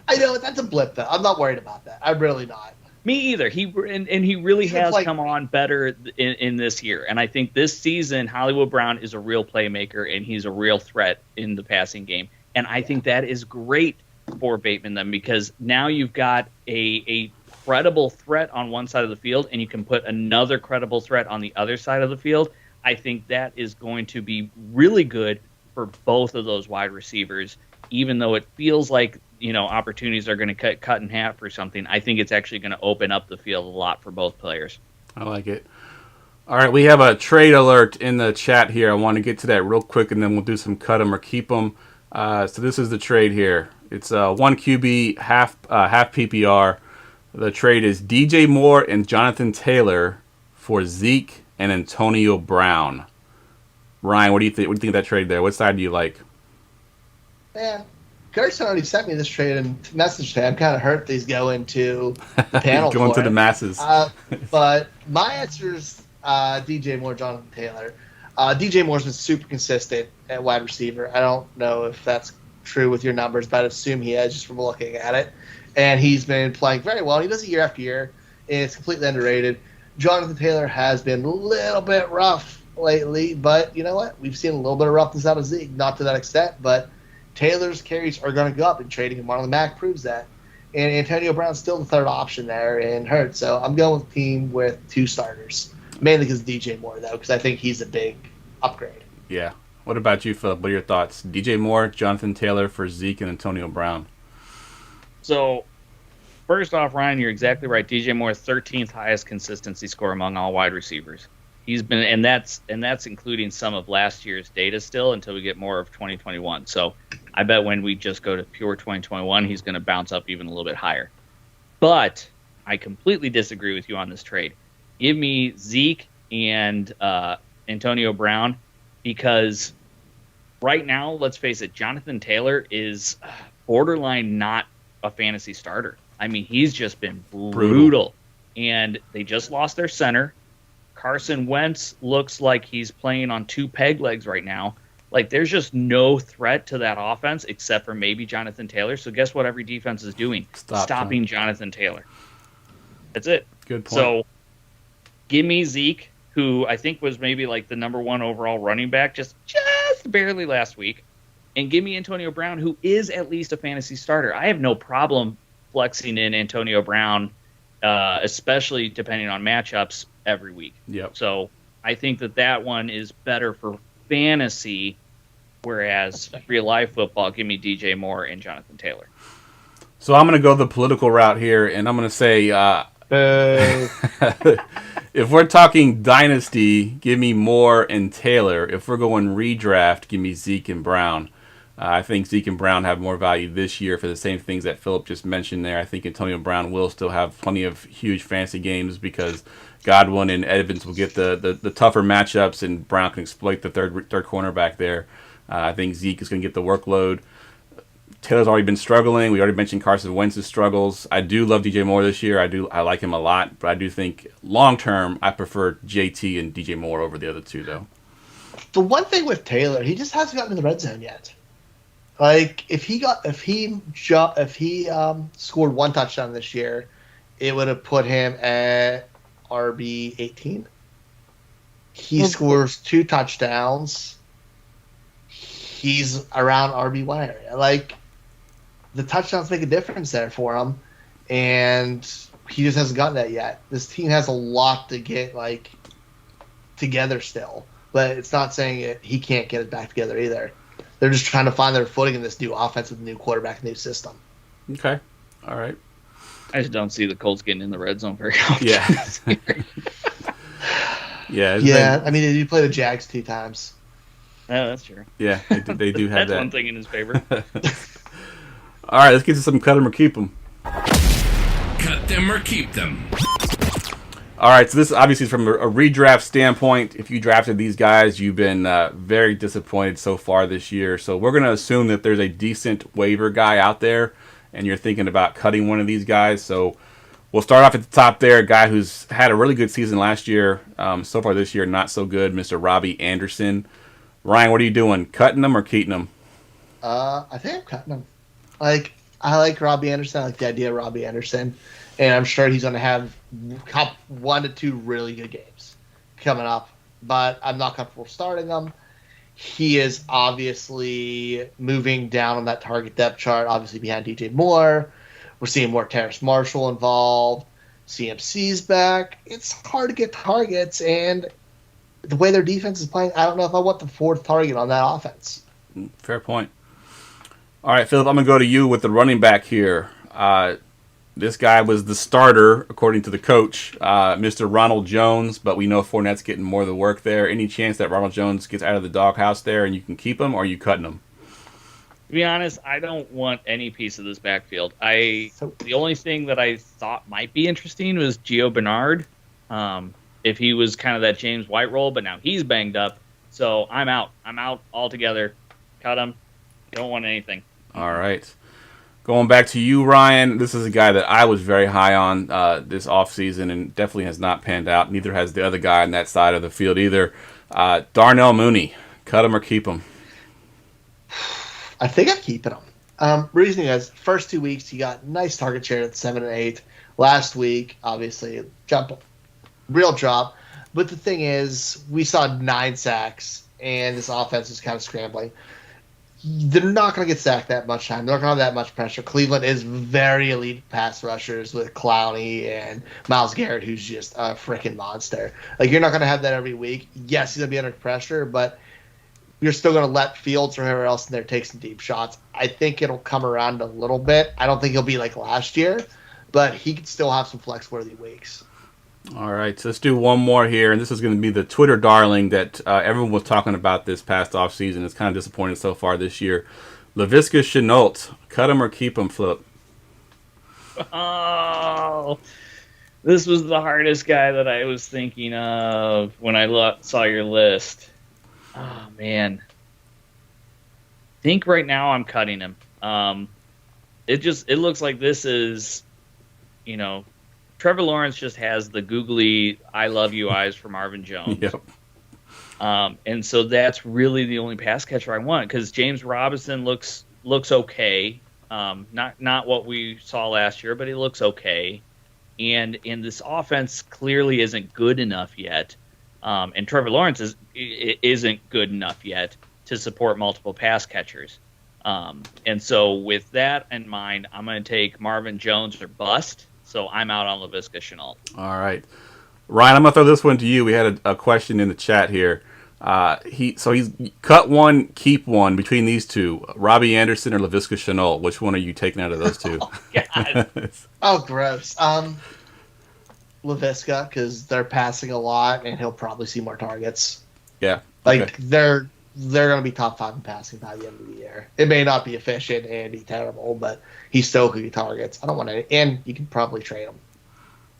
I know that's a blip though. I'm not worried about that. I'm really not. Me either. He really has come on better in this year. And I think this season, Hollywood Brown is a real playmaker, and he's a real threat in the passing game. And I think that is great for Bateman then, because now you've got a credible threat on one side of the field, and you can put another credible threat on the other side of the field. I think that is going to be really good for both of those wide receivers, even though it feels like opportunities are going to cut in half or something. I think it's actually going to open up the field a lot for both players. I like it. All right, we have a trade alert in the chat here. I want to get to that real quick, and then we'll do some cut them or keep them. So this is the trade here. It's 1 QB, half PPR. The trade is DJ Moore and Jonathan Taylor for Zeke and Antonio Brown. Ryan, what do you think? What do you think of that trade there? What side do you like? Yeah. Gerson already sent me this trade and message today. I'm kind of hurt these go into the panel. Going to the masses. But my answer is DJ Moore, Jonathan Taylor. DJ Moore's been super consistent at wide receiver. I don't know if that's true with your numbers, but I assume he has just from looking at it. And he's been playing very well. He does it year after year, and it's completely underrated. Jonathan Taylor has been a little bit rough lately, but you know what? We've seen a little bit of roughness out of Zeke, not to that extent, but Taylor's carries are going to go up, and trading Marlon Mack proves that. And Antonio Brown's still the third option there in Hurts, so I'm going with a team with 2 starters, mainly because DJ Moore, though, because I think he's a big upgrade. Yeah. What about you, Phillip? What are your thoughts? DJ Moore, Jonathan Taylor for Zeke and Antonio Brown. So, first off, Ryan, you're exactly right. DJ Moore, 13th highest consistency score among all wide receivers. He's been, and that's including some of last year's data still until we get more of 2021. So, I bet when we just go to pure 2021, he's going to bounce up even a little bit higher. But I completely disagree with you on this trade. Give me Zeke and Antonio Brown, because right now, let's face it, Jonathan Taylor is borderline not a fantasy starter. I mean, he's just been brutal. And they just lost their center. Carson Wentz looks like he's playing on 2 peg legs right now. Like, there's just no threat to that offense except for maybe Jonathan Taylor. So guess what every defense is doing? Stopping Jonathan Taylor. That's it. Good point. So give me Zeke, who I think was maybe like the number 1 overall running back just barely last week. And give me Antonio Brown, who is at least a fantasy starter. I have no problem flexing in Antonio Brown, especially depending on matchups every week. Yep. So I think that one is better for fantasy, whereas real life football, give me DJ Moore and Jonathan Taylor. So I'm going to go the political route here, and I'm going to say if we're talking dynasty, give me Moore and Taylor. If we're going redraft, give me Zeke and Brown. I think Zeke and Brown have more value this year for the same things that Phillip just mentioned there. I think Antonio Brown will still have plenty of huge fantasy games because Godwin and Evans will get the tougher matchups, and Brown can exploit the third cornerback there. I think Zeke is going to get the workload. Taylor's already been struggling. We already mentioned Carson Wentz's struggles. I do love DJ Moore this year. I like him a lot, but I do think long term I prefer JT and DJ Moore over the other 2, though. The one thing with Taylor, he just hasn't gotten in the red zone yet. Like, if he scored 1 touchdown this year, it would have put him at RB 18. He scores 2 touchdowns. He's around RB1 area. Like, the touchdowns make a difference there for him, and he just hasn't gotten that yet. This team has a lot to get together still, but it's not saying he can't get it back together either. They're just trying to find their footing in this new offense with a new quarterback, new system. Okay. All right. I just don't see the Colts getting in the red zone very often. Yeah. Yeah. I mean, they do play the Jags 2 times. Oh, that's true. Yeah, they do have that's that. one thing in his favor. All right, let's get to some cut them or keep them. Cut them or keep them. All right, so this obviously is from a redraft standpoint. If you drafted these guys, you've been very disappointed so far this year. So we're going to assume that there's a decent waiver guy out there, and you're thinking about cutting one of these guys. So we'll start off at the top there, a guy who's had a really good season last year. So far this year, not so good, Mr. Robbie Anderson. Ryan, what are you doing? Cutting them or keeping them? I think I'm cutting them. I like Robbie Anderson. I like the idea of Robbie Anderson. And I'm sure he's going to have 1 to 2 really good games coming up. But I'm not comfortable starting him. He is obviously moving down on that target depth chart, obviously behind DJ Moore. We're seeing more Terrace Marshall involved. CMC's back. It's hard to get targets. And the way their defense is playing, I don't know if I want the 4th target on that offense. Fair point. All right, Phillip, I'm going to go to you with the running back here. This guy was the starter, according to the coach, Mr. Ronald Jones, but we know Fournette's getting more of the work there. Any chance that Ronald Jones gets out of the doghouse there and you can keep him, or are you cutting him? To be honest, I don't want any piece of this backfield. The only thing that I thought might be interesting was Gio Bernard, if he was kind of that James White role, but now he's banged up. So I'm out. I'm out altogether. Cut him. Don't want anything. All right. Going back to you, Ryan, this is a guy that I was very high on this offseason and definitely has not panned out. Neither has the other guy on that side of the field either. Darnell Mooney, cut him or keep him? I think I'm keeping him. Reasoning is, first 2 weeks, he got nice target share at 7 and 8. Last week, obviously, real drop. But the thing is, we saw 9 sacks, and this offense is kind of scrambling. They're not going to get sacked that much time. They're not going to have that much pressure. Cleveland is very elite pass rushers with Clowney and Myles Garrett, who's just a freaking monster. Like, you're not going to have that every week. Yes, he's going to be under pressure, but you're still going to let Fields or whoever else in there take some deep shots. I think it'll come around a little bit. I don't think he'll be like last year, but he could still have some flex-worthy weeks. All right, so let's do one more here, and this is going to be the Twitter darling that everyone was talking about this past offseason. It's kind of disappointing so far this year. Leviska Shenault, cut him or keep him, Phillip? Oh, this was the hardest guy that I was thinking of when I saw your list. Oh, man. I think right now I'm cutting him. It looks like this is, Trevor Lawrence just has the googly "I love you" eyes for Marvin Jones. Yep. And so that's really the only pass catcher I want, because James Robinson looks okay. Not what we saw last year, but he looks okay. And this offense clearly isn't good enough yet. And Trevor Lawrence isn't good enough yet to support multiple pass catchers. And so with that in mind, I'm going to take Marvin Jones or bust. So I'm out on Leviska Shenault. All right. Ryan, I'm going to throw this one to you. We had a question in the chat here. He's cut one, keep one between these two, Robbie Anderson or Leviska Shenault. Which one are you taking out of those two? Oh, God. Oh, gross. Leviska, because they're passing a lot, and he'll probably see more targets. Yeah. Like, okay. they're going to be top 5 in passing by the end of the year. It may not be efficient and be terrible, but he still could get targets. I don't want any, and you can probably trade him.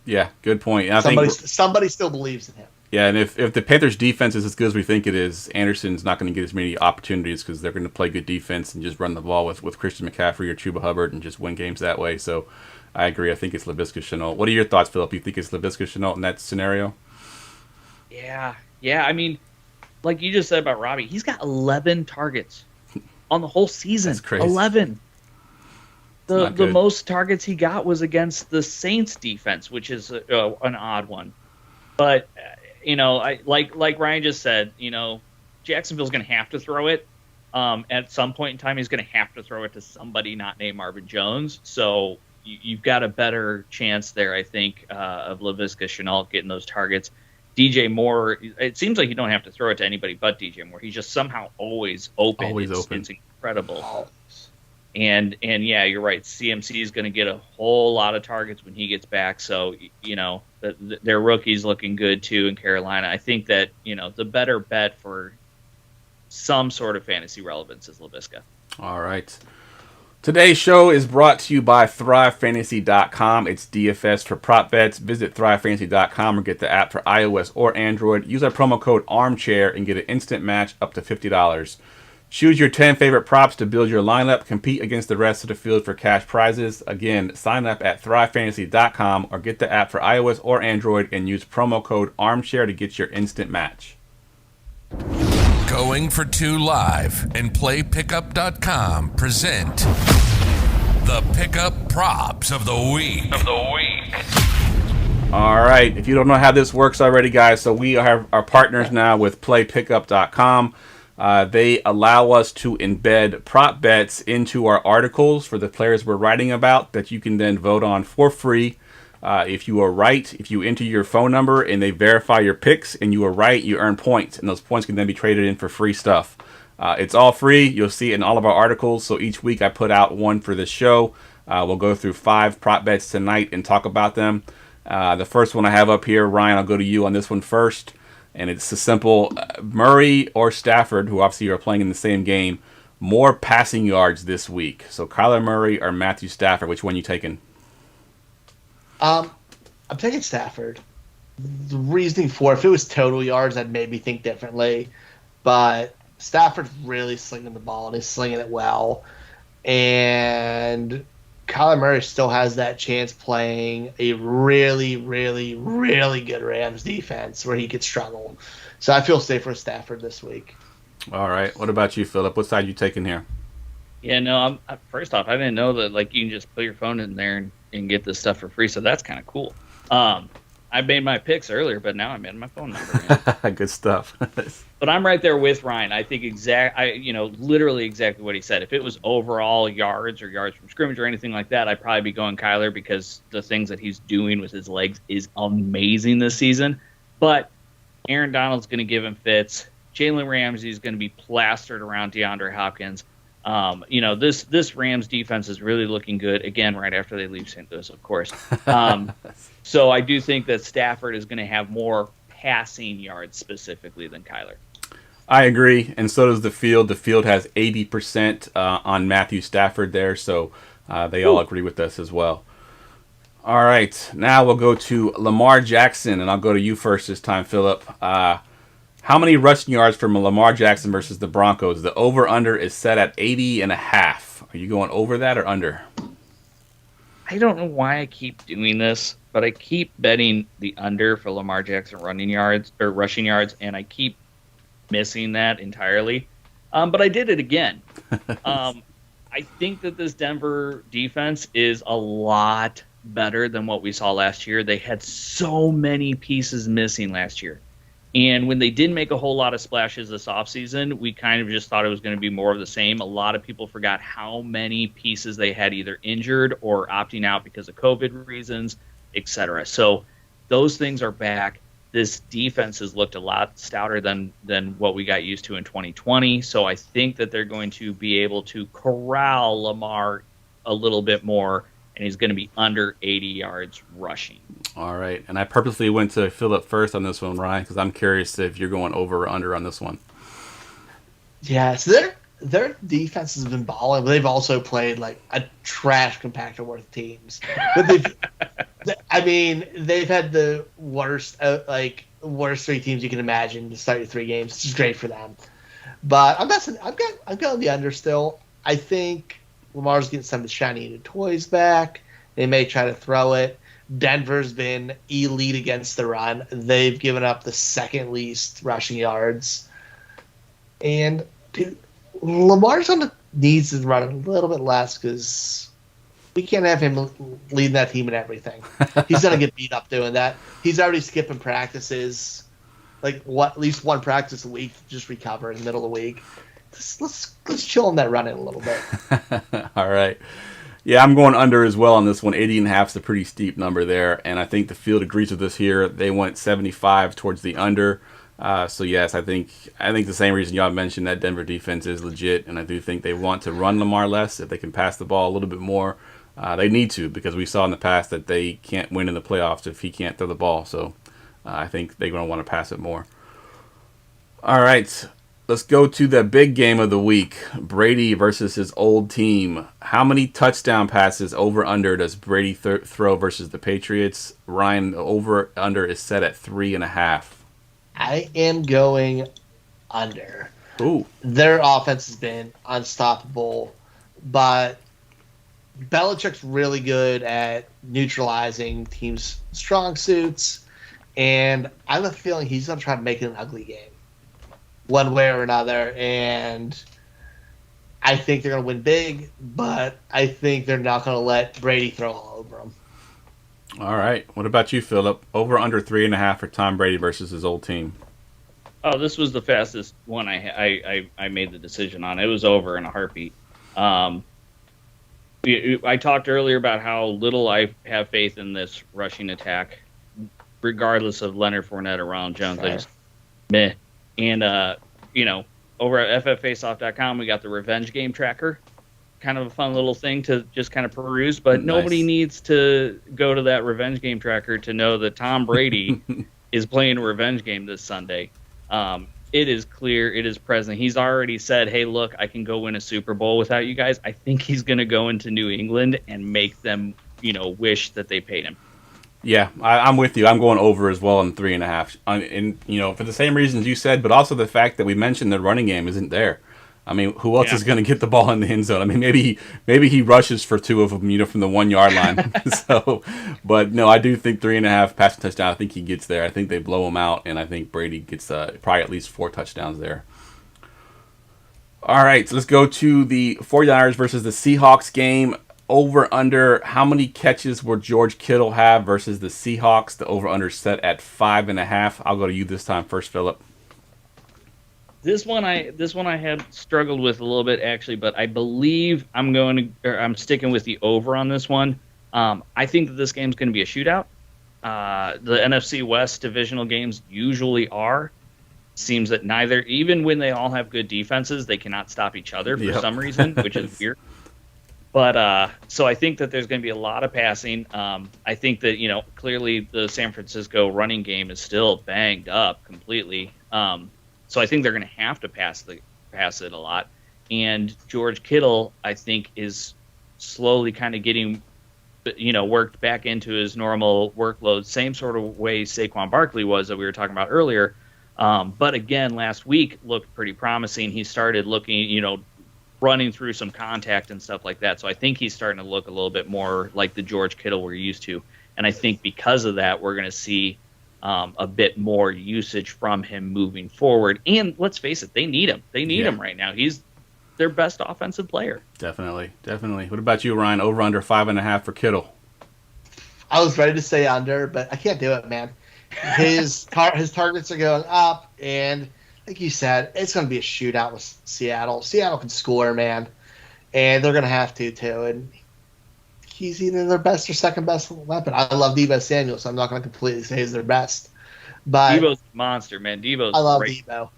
Yeah, good point. Somebody still believes in him. Yeah, and if the Panthers' defense is as good as we think it is, Anderson's not going to get as many opportunities because they're going to play good defense and just run the ball with Christian McCaffrey or Chuba Hubbard and just win games that way. So I agree. I think it's Leviska Shenault. What are your thoughts, Phillip? You think it's Leviska Shenault in that scenario? Yeah. I mean, like you just said about Robbie, he's got 11 targets on the whole season. That's crazy. 11. The most targets he got was against the Saints defense, which is an odd one. But like Ryan just said, Jacksonville's going to have to throw it. At some point in time, he's going to have to throw it to somebody not named Marvin Jones. So you've got a better chance there, I think, of Leviska Shenault getting those targets. DJ Moore, it seems like you don't have to throw it to anybody but DJ Moore. He's just somehow always open. It's incredible. And yeah, you're right. CMC is going to get a whole lot of targets when he gets back. So, their rookie's looking good too in Carolina. I think that, the better bet for some sort of fantasy relevance is Leviska. All right. Today's show is brought to you by ThriveFantasy.com. It's DFS for prop bets. Visit ThriveFantasy.com or get the app for iOS or Android. Use our promo code Armchair and get an instant match up to $50. Choose your 10 favorite props to build your lineup. Compete against the rest of the field for cash prizes. Again, sign up at ThriveFantasy.com or get the app for iOS or Android and use promo code Armchair to get your instant match. Going for 2 Live and PlayPickup.com present the Pickup Props of the Week. All right. If you don't know how this works already, guys, so we are partners now with PlayPickup.com. They allow us to embed prop bets into our articles for the players we're writing about that you can then vote on for free. If you are right, if you enter your phone number and they verify your picks and you are right, you earn points. And those points can then be traded in for free stuff. It's all free. You'll see it in all of our articles. So each week I put out one for this show. We'll go through 5 prop bets tonight and talk about them. The first one I have up here, Ryan, I'll go to you on this one first. And it's a simple Murray or Stafford, who obviously are playing in the same game, more passing yards this week. So Kyler Murray or Matthew Stafford, which one you taking? I'm taking Stafford. The reasoning for if it was total yards, I'd maybe think differently. But Stafford's really slinging the ball, and he's slinging it well. And Kyler Murray still has that chance playing a really, really, really good Rams defense where he could struggle. So I feel safe for Stafford this week. All right. What about you, Phillip? What side are you taking here? Yeah, no, first off, I didn't know that you can just put your phone in there and get this stuff for free, so that's kind of cool. I made my picks earlier, but now I'm in my phone number. Good stuff. But I'm right there with Ryan. I think literally exactly what he said. If it was overall yards or yards from scrimmage or anything like that, I'd probably be going Kyler because the things that he's doing with his legs is amazing this season. But Aaron Donald's going to give him fits. Jalen Ramsey's going to be plastered around DeAndre Hopkins. This Rams defense is really looking good, again, right after they leave St. Louis, of course. So I do think that Stafford is going to have more passing yards specifically than Kyler. I agree, and so does the field. The field has 80% on Matthew Stafford there, so they all agree with us as well. All right, now we'll go to Lamar Jackson, and I'll go to you first this time, Phillip. How many rushing yards from Lamar Jackson versus the Broncos? The over-under is set at 80.5. Are you going over that or under? I don't know why I keep doing this, but I keep betting the under for Lamar Jackson rushing yards, and I keep missing that entirely. But I did it again. I think that this Denver defense is a lot better than what we saw last year. They had so many pieces missing last year. And when they didn't make a whole lot of splashes this offseason, we kind of just thought it was going to be more of the same. A lot of people forgot how many pieces they had either injured or opting out because of COVID reasons, etc. So those things are back. This defense has looked a lot stouter than what we got used to in 2020. So I think that they're going to be able to corral Lamar a little bit more, and he's going to be under 80 yards rushing. All right, and I purposely went to Phillip first on this one, Ryan, because I'm curious if you're going over or under on this one. Yeah, so their defense has been balling, but they've also played like a trash compactor worth of teams. But they've had the worst three teams you can imagine to start your 3 games. It's just great for them. But I'm going the under still. I think Lamar's getting some of the shiny new toys back. They may try to throw it. Denver's been elite against the run. They've given up the second least rushing yards. And dude, Lamar's needs to run a little bit less because we can't have him leading that team in everything. He's going to get beat up doing that. He's already skipping practices, at least one practice a week to just recover in the middle of the week. Let's chill on that running a little bit. All right. Yeah, I'm going under as well on this one. 80.5 is a pretty steep number there, and I think the field agrees with us here. They went 75 towards the under. So yes, I think the same reason y'all mentioned that Denver defense is legit, and I do think they want to run Lamar less. If they can pass the ball a little bit more, they need to, because we saw in the past that they can't win in the playoffs if he can't throw the ball. So I think they're going to want to pass it more. All right. Let's go to the big game of the week. Brady versus his old team. How many touchdown passes over-under does Brady throw versus the Patriots? Ryan, the over-under is set at 3.5. I am going under. Ooh. Their offense has been unstoppable, but Belichick's really good at neutralizing teams' strong suits, and I have a feeling he's going to try to make it an ugly game, one way or another, and I think they're going to win big, but I think they're not going to let Brady throw all over them. All right. What about you, Phillip? Over under 3.5 for Tom Brady versus his old team. Oh, this was the fastest one I made the decision on. It was over in a heartbeat. I talked earlier about how little I have faith in this rushing attack, regardless of Leonard Fournette or Ronald Jones. Sure. I just meh. And, over at fffaceoff.com, we got the revenge game tracker. Kind of a fun little thing to just kind of peruse, but nobody needs to go to that revenge game tracker to know that Tom Brady is playing a revenge game this Sunday. It is clear, it is present. He's already said, hey, look, I can go win a Super Bowl without you guys. I think he's going to go into New England and make them, wish that they paid him. Yeah, I'm with you. I'm going over as well on 3.5. And for the same reasons you said, but also the fact that we mentioned the running game isn't there. I mean, who else is going to get the ball in the end zone? I mean, maybe he rushes for 2 of them, from the 1 yard line. But no, I do think 3.5 passing touchdown. I think he gets there. I think they blow him out, and I think Brady gets probably at least 4 touchdowns there. All right, so let's go to the 49ers versus the Seahawks game. over-under, how many catches will George Kittle have versus the Seahawks? The over-under set at 5.5. I'll go to you this time first, Phillip. This one I had struggled with a little bit actually, but I believe I'm sticking with the over on this one. I think that this game's going to be a shootout. The NFC West divisional games usually are. Seems that neither, even when they all have good defenses, they cannot stop each other for some reason, which is weird. But so I think that there's going to be a lot of passing. I think that clearly the San Francisco running game is still banged up completely. So I think they're going to have to pass it a lot. And George Kittle, I think, is slowly kind of getting worked back into his normal workload, same sort of way Saquon Barkley was that we were talking about earlier. But again, last week looked pretty promising. He started looking, running through some contact and stuff like that. So I think he's starting to look a little bit more like the George Kittle we're used to. And I think because of that, we're going to see a bit more usage from him moving forward. And let's face it, they need him. They need him right now. He's their best offensive player. Definitely. What about you, Ryan? Over under 5.5 for Kittle. I was ready to say under, but I can't do it, man. His targets are going up, and like you said, it's going to be a shootout with Seattle. Seattle can score, man, and they're going to have to too. And he's either their best or second best weapon. I love Deebo Samuel, so I'm not going to completely say he's their best. But Deebo's a monster, man. Deebo's I love great. Deebo,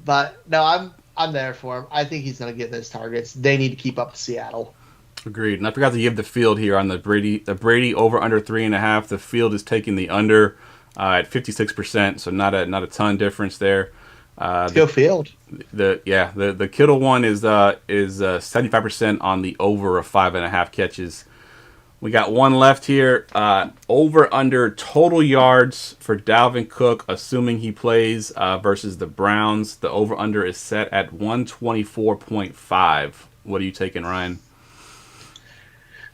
but no, I'm there for him. I think he's going to get those targets. They need to keep up with Seattle. Agreed. And I forgot to give the field here on the Brady over under 3.5. The field is taking the under at 56%, so not a ton difference there. Go field. The Kittle one is 75% on the over of 5.5 catches. We got one left here. Over under total yards for Dalvin Cook, assuming he plays versus the Browns. The over under is set at 124.5. What are you taking, Ryan?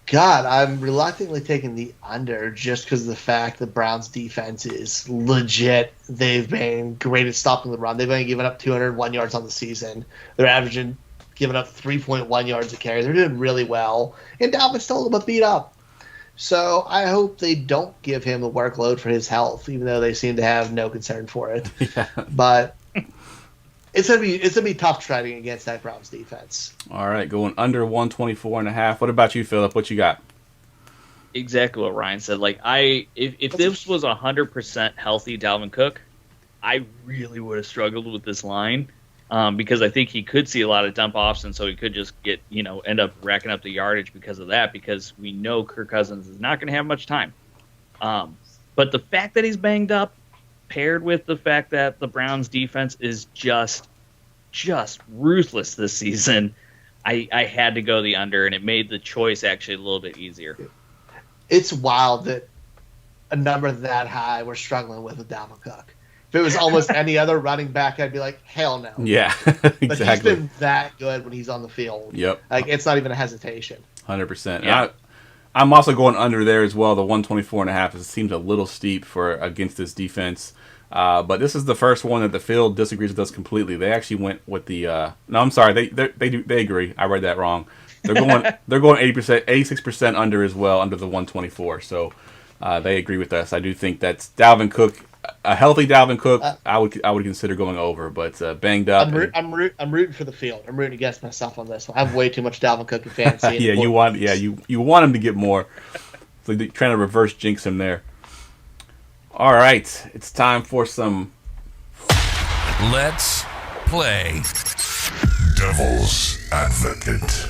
God, I'm reluctantly taking the under just because of the fact the Browns' defense is legit. They've been great at stopping the run. They've only given up 201 yards on the season. They're averaging giving up 3.1 yards a carry. They're doing really well. And Dalvin's still a little bit beat up. So I hope they don't give him the workload for his health, even though they seem to have no concern for it. Yeah. But it's gonna be tough trading against that Browns defense. All right, going under 124.5. What about you, Phillip? What you got? Exactly what Ryan said. Like if this was 100% healthy Dalvin Cook, I really would have struggled with this line. Because I think he could see a lot of dump offs, and so he could just get, end up racking up the yardage because of that, because we know Kirk Cousins is not going to have much time. But the fact that he's banged up, paired with the fact that the Browns defense is just ruthless this season, I had to go the under, and it made the choice actually a little bit easier. It's wild that a number that high we're struggling with Dalvin Cook. If it was almost any other running back, I'd be like, hell no. Yeah, exactly. But he's been that good when he's on the field. Yep. Like, it's not even a hesitation. 100%. Yeah. I'm also going under there as well. The 124.5 seems a little steep for against this defense. But this is the first one that the field disagrees with us completely. They actually went with the no, I'm sorry. They agree. I read that wrong. They're going 86% under as well, under the 124. So they agree with us. I do think that's Dalvin Cook. A healthy Dalvin Cook, I would consider going over, but banged up. I'm rooting for the field. I'm rooting against myself on this one. I have way too much Dalvin Cook in fantasy. You want him to get more. So you're trying to reverse jinx him there. All right, it's time for some. Let's play Devil's Advocate.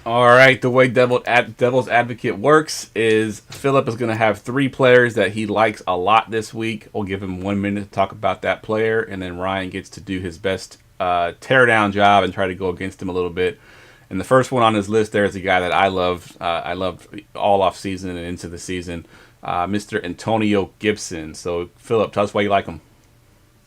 All right, the way Devil's Advocate works is Phillip is going to have 3 players that he likes a lot this week. We'll give him 1 minute to talk about that player, and then Ryan gets to do his best tear-down job and try to go against him a little bit. And the first one on his list there is a guy that I loved. I loved all off season and into the season, Mr. Antonio Gibson. So, Phillip, tell us why you like him.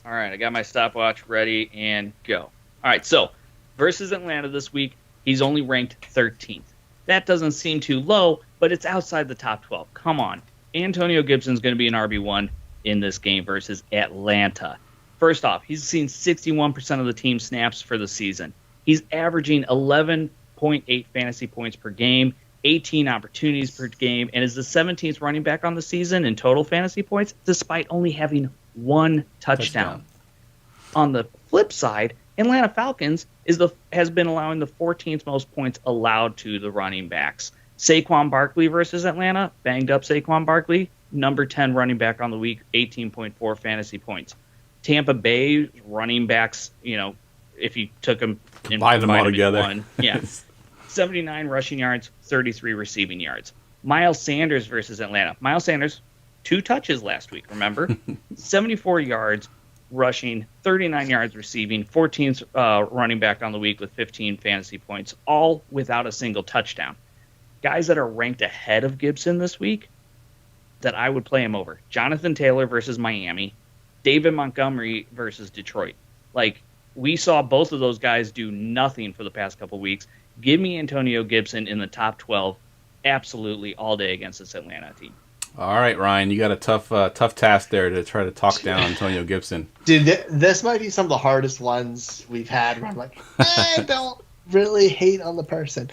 All right, I got my stopwatch ready and go. All right, so versus Atlanta this week, he's only ranked 13th. That doesn't seem too low, but it's outside the top 12. Come on. Antonio Gibson's going to be an RB1 in this game versus Atlanta. First off, he's seen 61% of the team snaps for the season. He's averaging 11.2 0.8 fantasy points per game, 18 opportunities per game, and is the 17th running back on the season in total fantasy points, despite only having one touchdown. On the flip side, Atlanta Falcons has been allowing the 14th most points allowed to the running backs. Saquon Barkley versus Atlanta, banged up Saquon Barkley, number 10 running back on the week, 18.4 fantasy points. Tampa Bay running backs, if you took them and combine them all together, one, 79 rushing yards, 33 receiving yards. Miles Sanders versus Atlanta. Miles Sanders, 2 touches last week, remember? 74 yards rushing, 39 yards receiving, 14th running back on the week with 15 fantasy points, all without a single touchdown. Guys that are ranked ahead of Gibson this week that I would play him over. Jonathan Taylor versus Miami. David Montgomery versus Detroit. We saw both of those guys do nothing for the past couple weeks. Give me Antonio Gibson in the top 12 absolutely all day against this Atlanta team. All right, Ryan, you got a tough task there to try to talk down Antonio Gibson. Dude, this might be some of the hardest ones we've had where I'm like, I don't really hate on the person.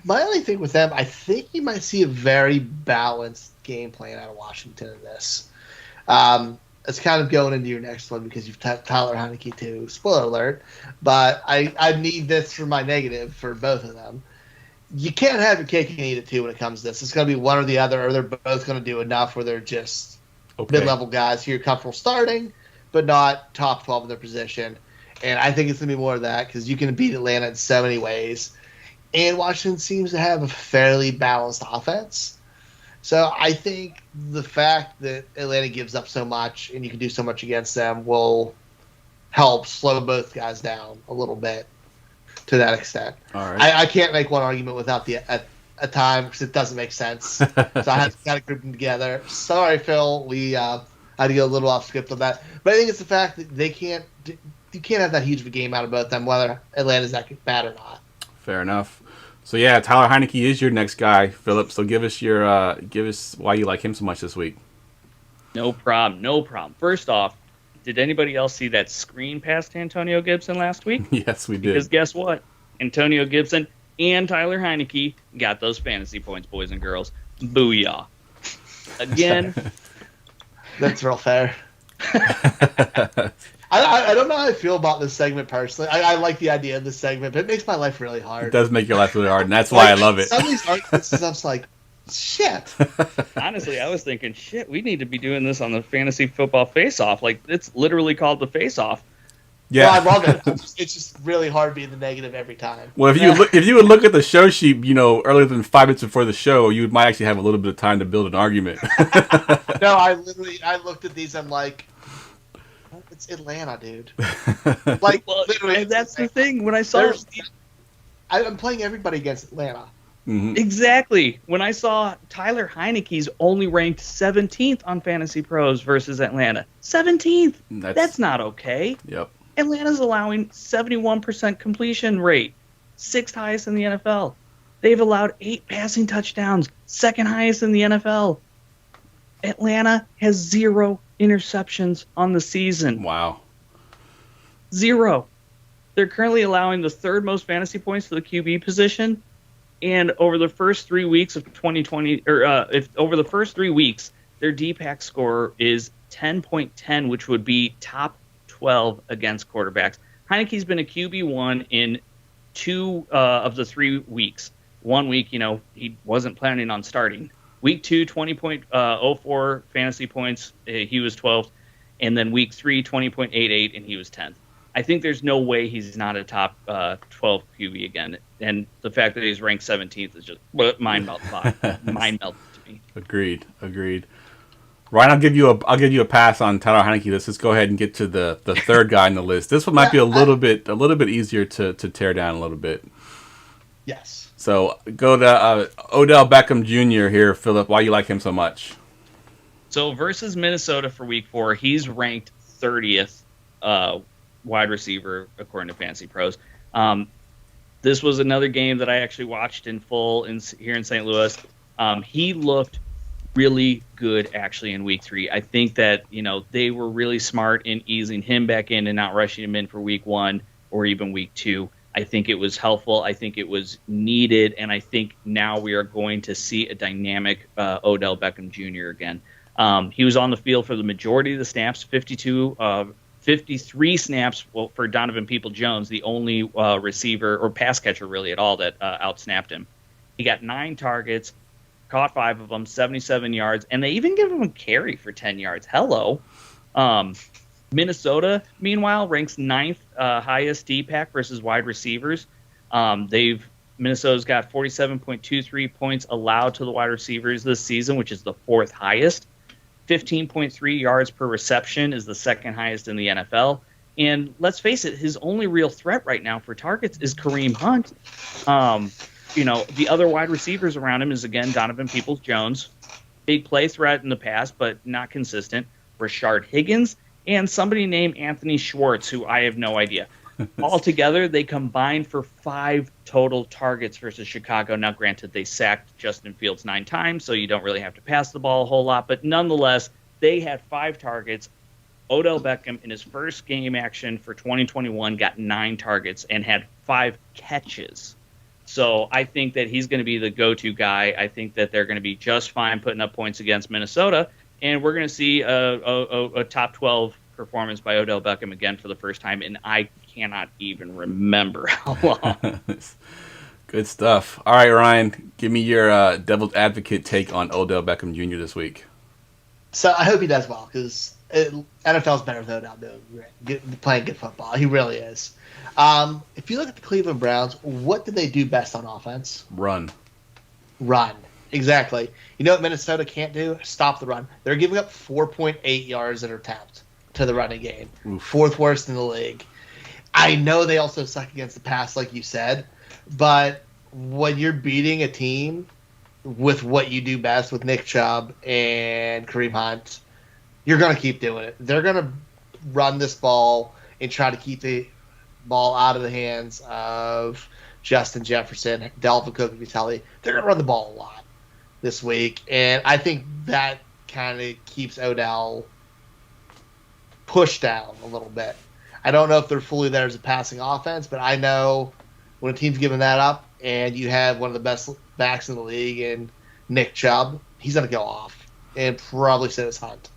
My only thing with them, I think you might see a very balanced game plan out of Washington in this. It's kind of going into your next one because you've Tyler Heineke too. Spoiler alert. But I need this for my negative for both of them. You can't have your cake and eat it too when it comes to this. It's going to be one or the other, or they're both going to do enough where they're just mid-level guys who you're comfortable starting, but not top 12 in their position. And I think it's going to be more of that because you can beat Atlanta in so many ways. And Washington seems to have a fairly balanced offense. So I think the fact that Atlanta gives up so much and you can do so much against them will help slow both guys down a little bit to that extent. All right. I can't make one argument without a time because it doesn't make sense. So I had to kind of group them together. Sorry, Phil. We had to get a little off script on that. But I think it's the fact that you can't have that huge of a game out of both of them, whether Atlanta's that bad or not. Fair enough. So yeah, Tyler Heineke is your next guy, Phillip. So give us why you like him so much this week. No problem. First off, did anybody else see that screen pass to Antonio Gibson last week? Yes, we did. Because guess what? Antonio Gibson and Tyler Heineke got those fantasy points, boys and girls. Booyah. Again. That's real fair. I don't know how I feel about this segment personally. I like the idea of this segment, but it makes my life really hard. It does make your life really hard, and that's why I love it. Some of these arguments and stuff's like, shit. Honestly, I was thinking, shit, we need to be doing this on the fantasy football face-off. It's literally called the face-off. Yeah, well, I love it. It's just really hard being the negative every time. Well, if you would look at the show sheet, earlier than 5 minutes before the show, you might actually have a little bit of time to build an argument. No, I looked at these. I'm like, it's Atlanta, dude. Literally, that's the thing. When I saw, I'm playing everybody against Atlanta. Mm-hmm. Exactly. When I saw Tyler Heineke's only ranked 17th on Fantasy Pros versus Atlanta, 17th. That's not okay. Yep. Atlanta's allowing 71% completion rate, 6th highest in the NFL. They've allowed 8 passing touchdowns, 2nd highest in the NFL. Atlanta has 0 interceptions on the season. Wow. 0. They're currently allowing the 3rd most fantasy points to the QB position. And over the first 3 weeks of 2020, over the first 3 weeks, their DPAC score is 10.10, which would be top 12 against quarterbacks. Heineke's been a QB1 in 2 of the 3 weeks. 1 week, he wasn't planning on starting. Week 2, 20.04 fantasy points, he was 12th. And then week 3, 20.88, and he was 10th. I think there's no way he's not a top 12 QB again. And the fact that he's ranked 17th is just mind melting to me. Agreed. Ryan, I'll give you a pass on Tyler Heineke. Let's just go ahead and get to the 3rd guy on the list. This one might be a little bit easier to tear down a little bit. Yes. So go to Odell Beckham Jr. here, Phillip. Why you like him so much? So versus Minnesota for Week 4, he's ranked 30th wide receiver according to Fantasy Pros. This was another game that I actually watched in full here in St. Louis. He looked really good actually in Week 3. I think that they were really smart in easing him back in and not rushing him in for Week 1 or even Week 2. I think it was helpful. I think it was needed. And I think now we are going to see a dynamic Odell Beckham Jr. again. He was on the field for the majority of the snaps, 53 snaps for Donovan Peoples-Jones, the only receiver or pass catcher really at all that outsnapped him. He got 9 targets, caught 5 of them, 77 yards, and they even give him a carry for 10 yards. Hello. Minnesota, meanwhile, ranks 9th highest D-pack versus wide receivers. Minnesota's got 47.23 points allowed to the wide receivers this season, which is the 4th highest. 15.3 yards per reception is the 2nd highest in the NFL. And let's face it, his only real threat right now for targets is Kareem Hunt. The other wide receivers around him is, again, Donovan Peoples-Jones. Big play threat in the past, but not consistent. Rashard Higgins and somebody named Anthony Schwartz, who I have no idea. Altogether, they combined for 5 total targets versus Chicago. Now, granted, they sacked Justin Fields 9 times, so you don't really have to pass the ball a whole lot. But nonetheless, they had 5 targets. Odell Beckham, in his first game action for 2021, got 9 targets and had 5 catches. So I think that he's going to be the go-to guy. I think that they're going to be just fine putting up points against Minnesota. And we're going to see a top 12 performance by Odell Beckham again for the first time, and I cannot even remember how long. Good stuff. All right, Ryan, give me your devil's advocate take on Odell Beckham Jr. this week. So I hope he does well, because NFL's better with Odell playing good football. He really is. If you look at the Cleveland Browns, what did they do best on offense? Run. Exactly. You know what Minnesota can't do? Stop the run. They're giving up 4.8 yards that are tapped to the running game. Oof. 4th worst in the league. I know they also suck against the pass, like you said, but when you're beating a team with what you do best with Nick Chubb and Kareem Hunt, you're going to keep doing it. They're going to run this ball and try to keep the ball out of the hands of Justin Jefferson, Dalvin Cook, Vitelli. They're going to run the ball a lot this week, and I think that kind of keeps Odell pushed down a little bit. I don't know if they're fully there as a passing offense, but I know when a team's giving that up and you have one of the best backs in the league in Nick Chubb, he's going to go off and probably sit his Hunt.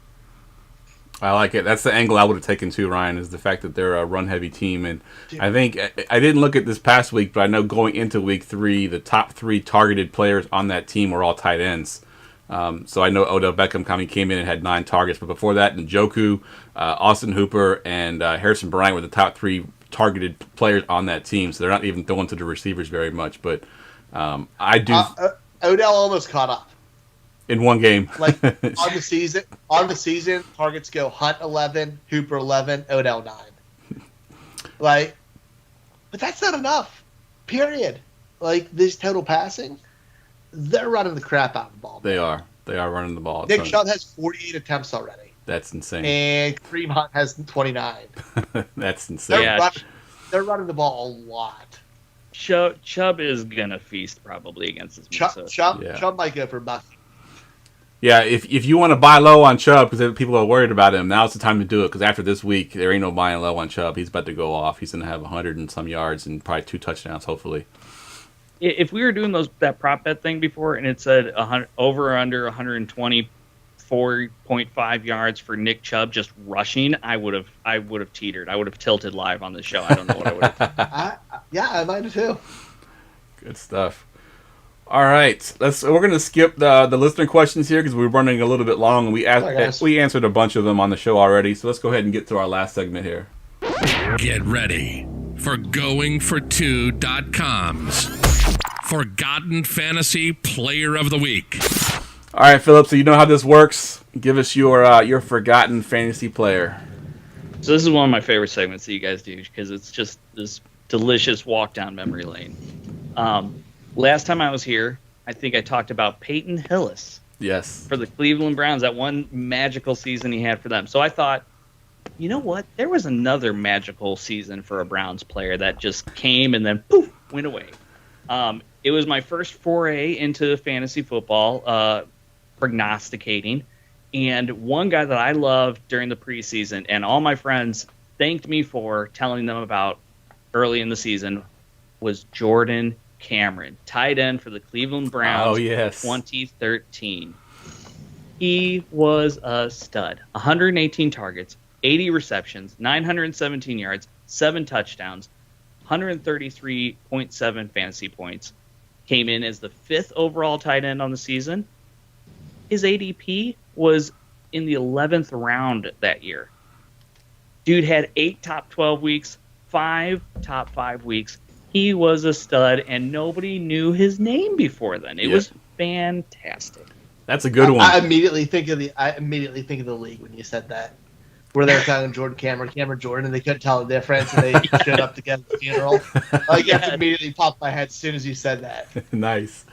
I like it. That's the angle I would have taken too, Ryan, is the fact that they're a run-heavy team. And I think I didn't look at this past week, but I know going into week 3, the top 3 targeted players on that team were all tight ends. So I know Odell Beckham came in and had 9 targets, but before that, Njoku, Austin Hooper, and Harrison Bryant were the top 3 targeted players on that team. So they're not even throwing to the receivers very much. But I do. Odell almost caught up in one game. Like on the season, targets go Hunt 11, Hooper 11, Odell 9. But that's not enough. Period. Like this total passing, they're running the crap out of the ball. They are running the ball. Nick Chubb has 48 attempts already. That's insane. And Kareem Hunt has 29. That's insane. They're running the ball a lot. Chubb is gonna feast probably against this Minnesota. Chubb might go for Bucky. Yeah, if you want to buy low on Chubb because people are worried about him, now's the time to do it. Because after this week, there ain't no buying low on Chubb. He's about to go off. He's going to have 100 and some yards and probably 2 touchdowns, hopefully. If we were doing that prop bet thing before and it said over or under 124.5 yards for Nick Chubb just rushing, I would have teetered. I would have tilted live on the show. I don't know what I would have. I might have too. Good stuff. All right, we're gonna skip the listener questions here because we're running a little bit long. We answered a bunch of them on the show already, so let's go ahead and get to our last segment here. Get ready for GoingFor2.com's Forgotten Fantasy Player of the Week. All right, Phillip. So you know how this works. Give us your forgotten fantasy player. So this is one of my favorite segments that you guys do because it's just this delicious walk down memory lane. Last time I was here, I think I talked about Peyton Hillis. Yes. For the Cleveland Browns, that one magical season he had for them. So I thought, you know what? There was another magical season for a Browns player that just came and then poof, went away. It was my first foray into fantasy football, prognosticating. And one guy that I loved during the preseason and all my friends thanked me for telling them about early in the season was Jordan Cameron, tight end for the Cleveland Browns. Oh, yes. 2013. He was a stud. 118 targets, 80 receptions, 917 yards, 7 touchdowns, 133.7 fantasy points. Came in as the 5th overall tight end on the season. His ADP was in the 11th round that year. Dude had 8 top 12 weeks, 5 top 5 weeks. He was a stud, and nobody knew his name before then. It was fantastic. That's a good one. I immediately think of the league when you said that, where they were talking Jordan Cameron Jordan, and they couldn't tell the difference, and they showed up together at the funeral. Like, it immediately popped in my head as soon as you said that. Nice.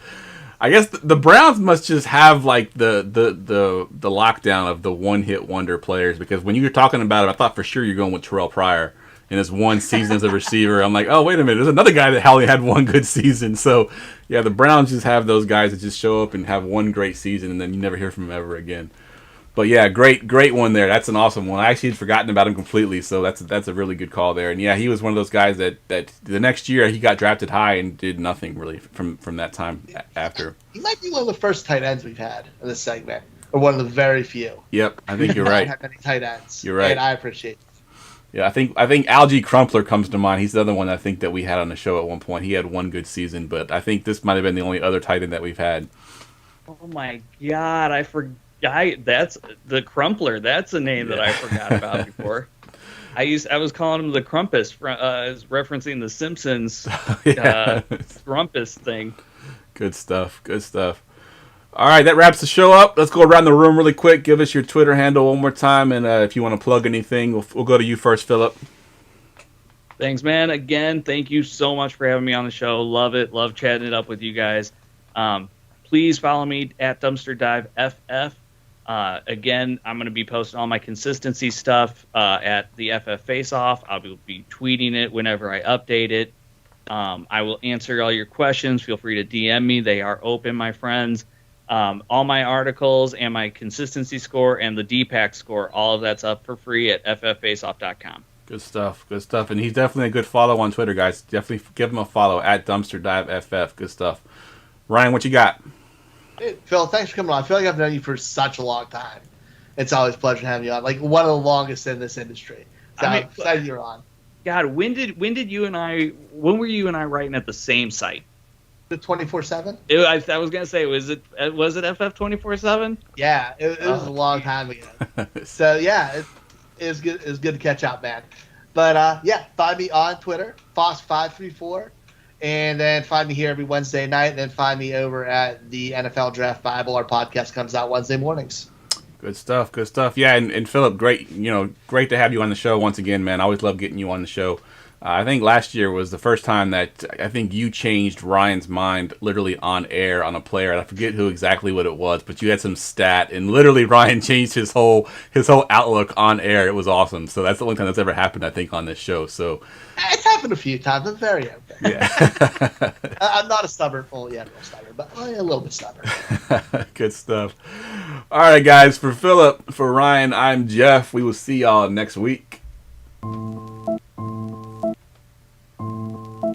I guess the Browns must just have like the lockdown of the one-hit wonder players, because when you were talking about it, I thought for sure you're going with Terrell Pryor in his one season as a receiver. I'm like, oh, wait a minute, there's another guy that only had one good season. So, yeah, the Browns just have those guys that just show up and have one great season, and then you never hear from them ever again. But, yeah, great one there. That's an awesome one. I actually had forgotten about him completely, so that's a really good call there. And, yeah, he was one of those guys that the next year he got drafted high and did nothing really from that time after. He might be one of the first tight ends we've had in this segment, or one of the very few. Yep, I think you're right. Have many tight ends. You're right. And I appreciate it. Yeah, I think Algie Crumpler comes to mind. He's the other one I think that we had on the show at one point. He had one good season, but I think this might have been the only other tight end that we've had. Oh my God, I forgot. That's the Crumpler. That's a name that I forgot about before. I was calling him the Crumpus, referencing the Simpsons Grumpus thing. Good stuff. All right, that wraps the show up. Let's go around the room really quick. Give us your Twitter handle one more time, and if you want to plug anything, we'll go to you first, Phillip. Thanks, man. Again, thank you so much for having me on the show. Love it. Love chatting it up with you guys. Please follow me at Dumpster Dive FF. Again, I'm going to be posting all my consistency stuff at the FF Face-Off. I'll be tweeting it whenever I update it. I will answer all your questions. Feel free to DM me. They are open, my friends. All my articles and my consistency score and the DPAC score, all of that's up for free at fffaceoff.com. Good stuff. And he's definitely a good follow on Twitter, guys. Definitely give him a follow at Dumpster Dive FF. Good stuff. Ryan, what you got? Hey, Phil, thanks for coming on. I feel like I've known you for such a long time. It's always a pleasure having you on. Like, one of the longest in this industry. So I'm excited you're on. God, when were you and I writing at the same site? The 24/7? I was gonna say, was it FF 24/7? Yeah, it was a long time ago. So yeah, it was good. It was good to catch up, man. But yeah, find me on Twitter, Foss534, and then find me here every Wednesday night. And then find me over at the NFL Draft Bible. Our podcast comes out Wednesday mornings. Good stuff. Yeah, and Phillip, great to have you on the show once again, man. I always love getting you on the show. I think last year was the first time that I think you changed Ryan's mind literally on air on a player. I forget who exactly what it was, but you had some stat, and literally Ryan changed his whole outlook on air. It was awesome. So that's the only time that's ever happened, I think, on this show. So it's happened a few times. I'm very open. Yeah. I'm not a stubborn, real stubborn, but a little bit stubborn. Good stuff. All right, guys. For Phillip, for Ryan, I'm Jeff. We will see y'all next week.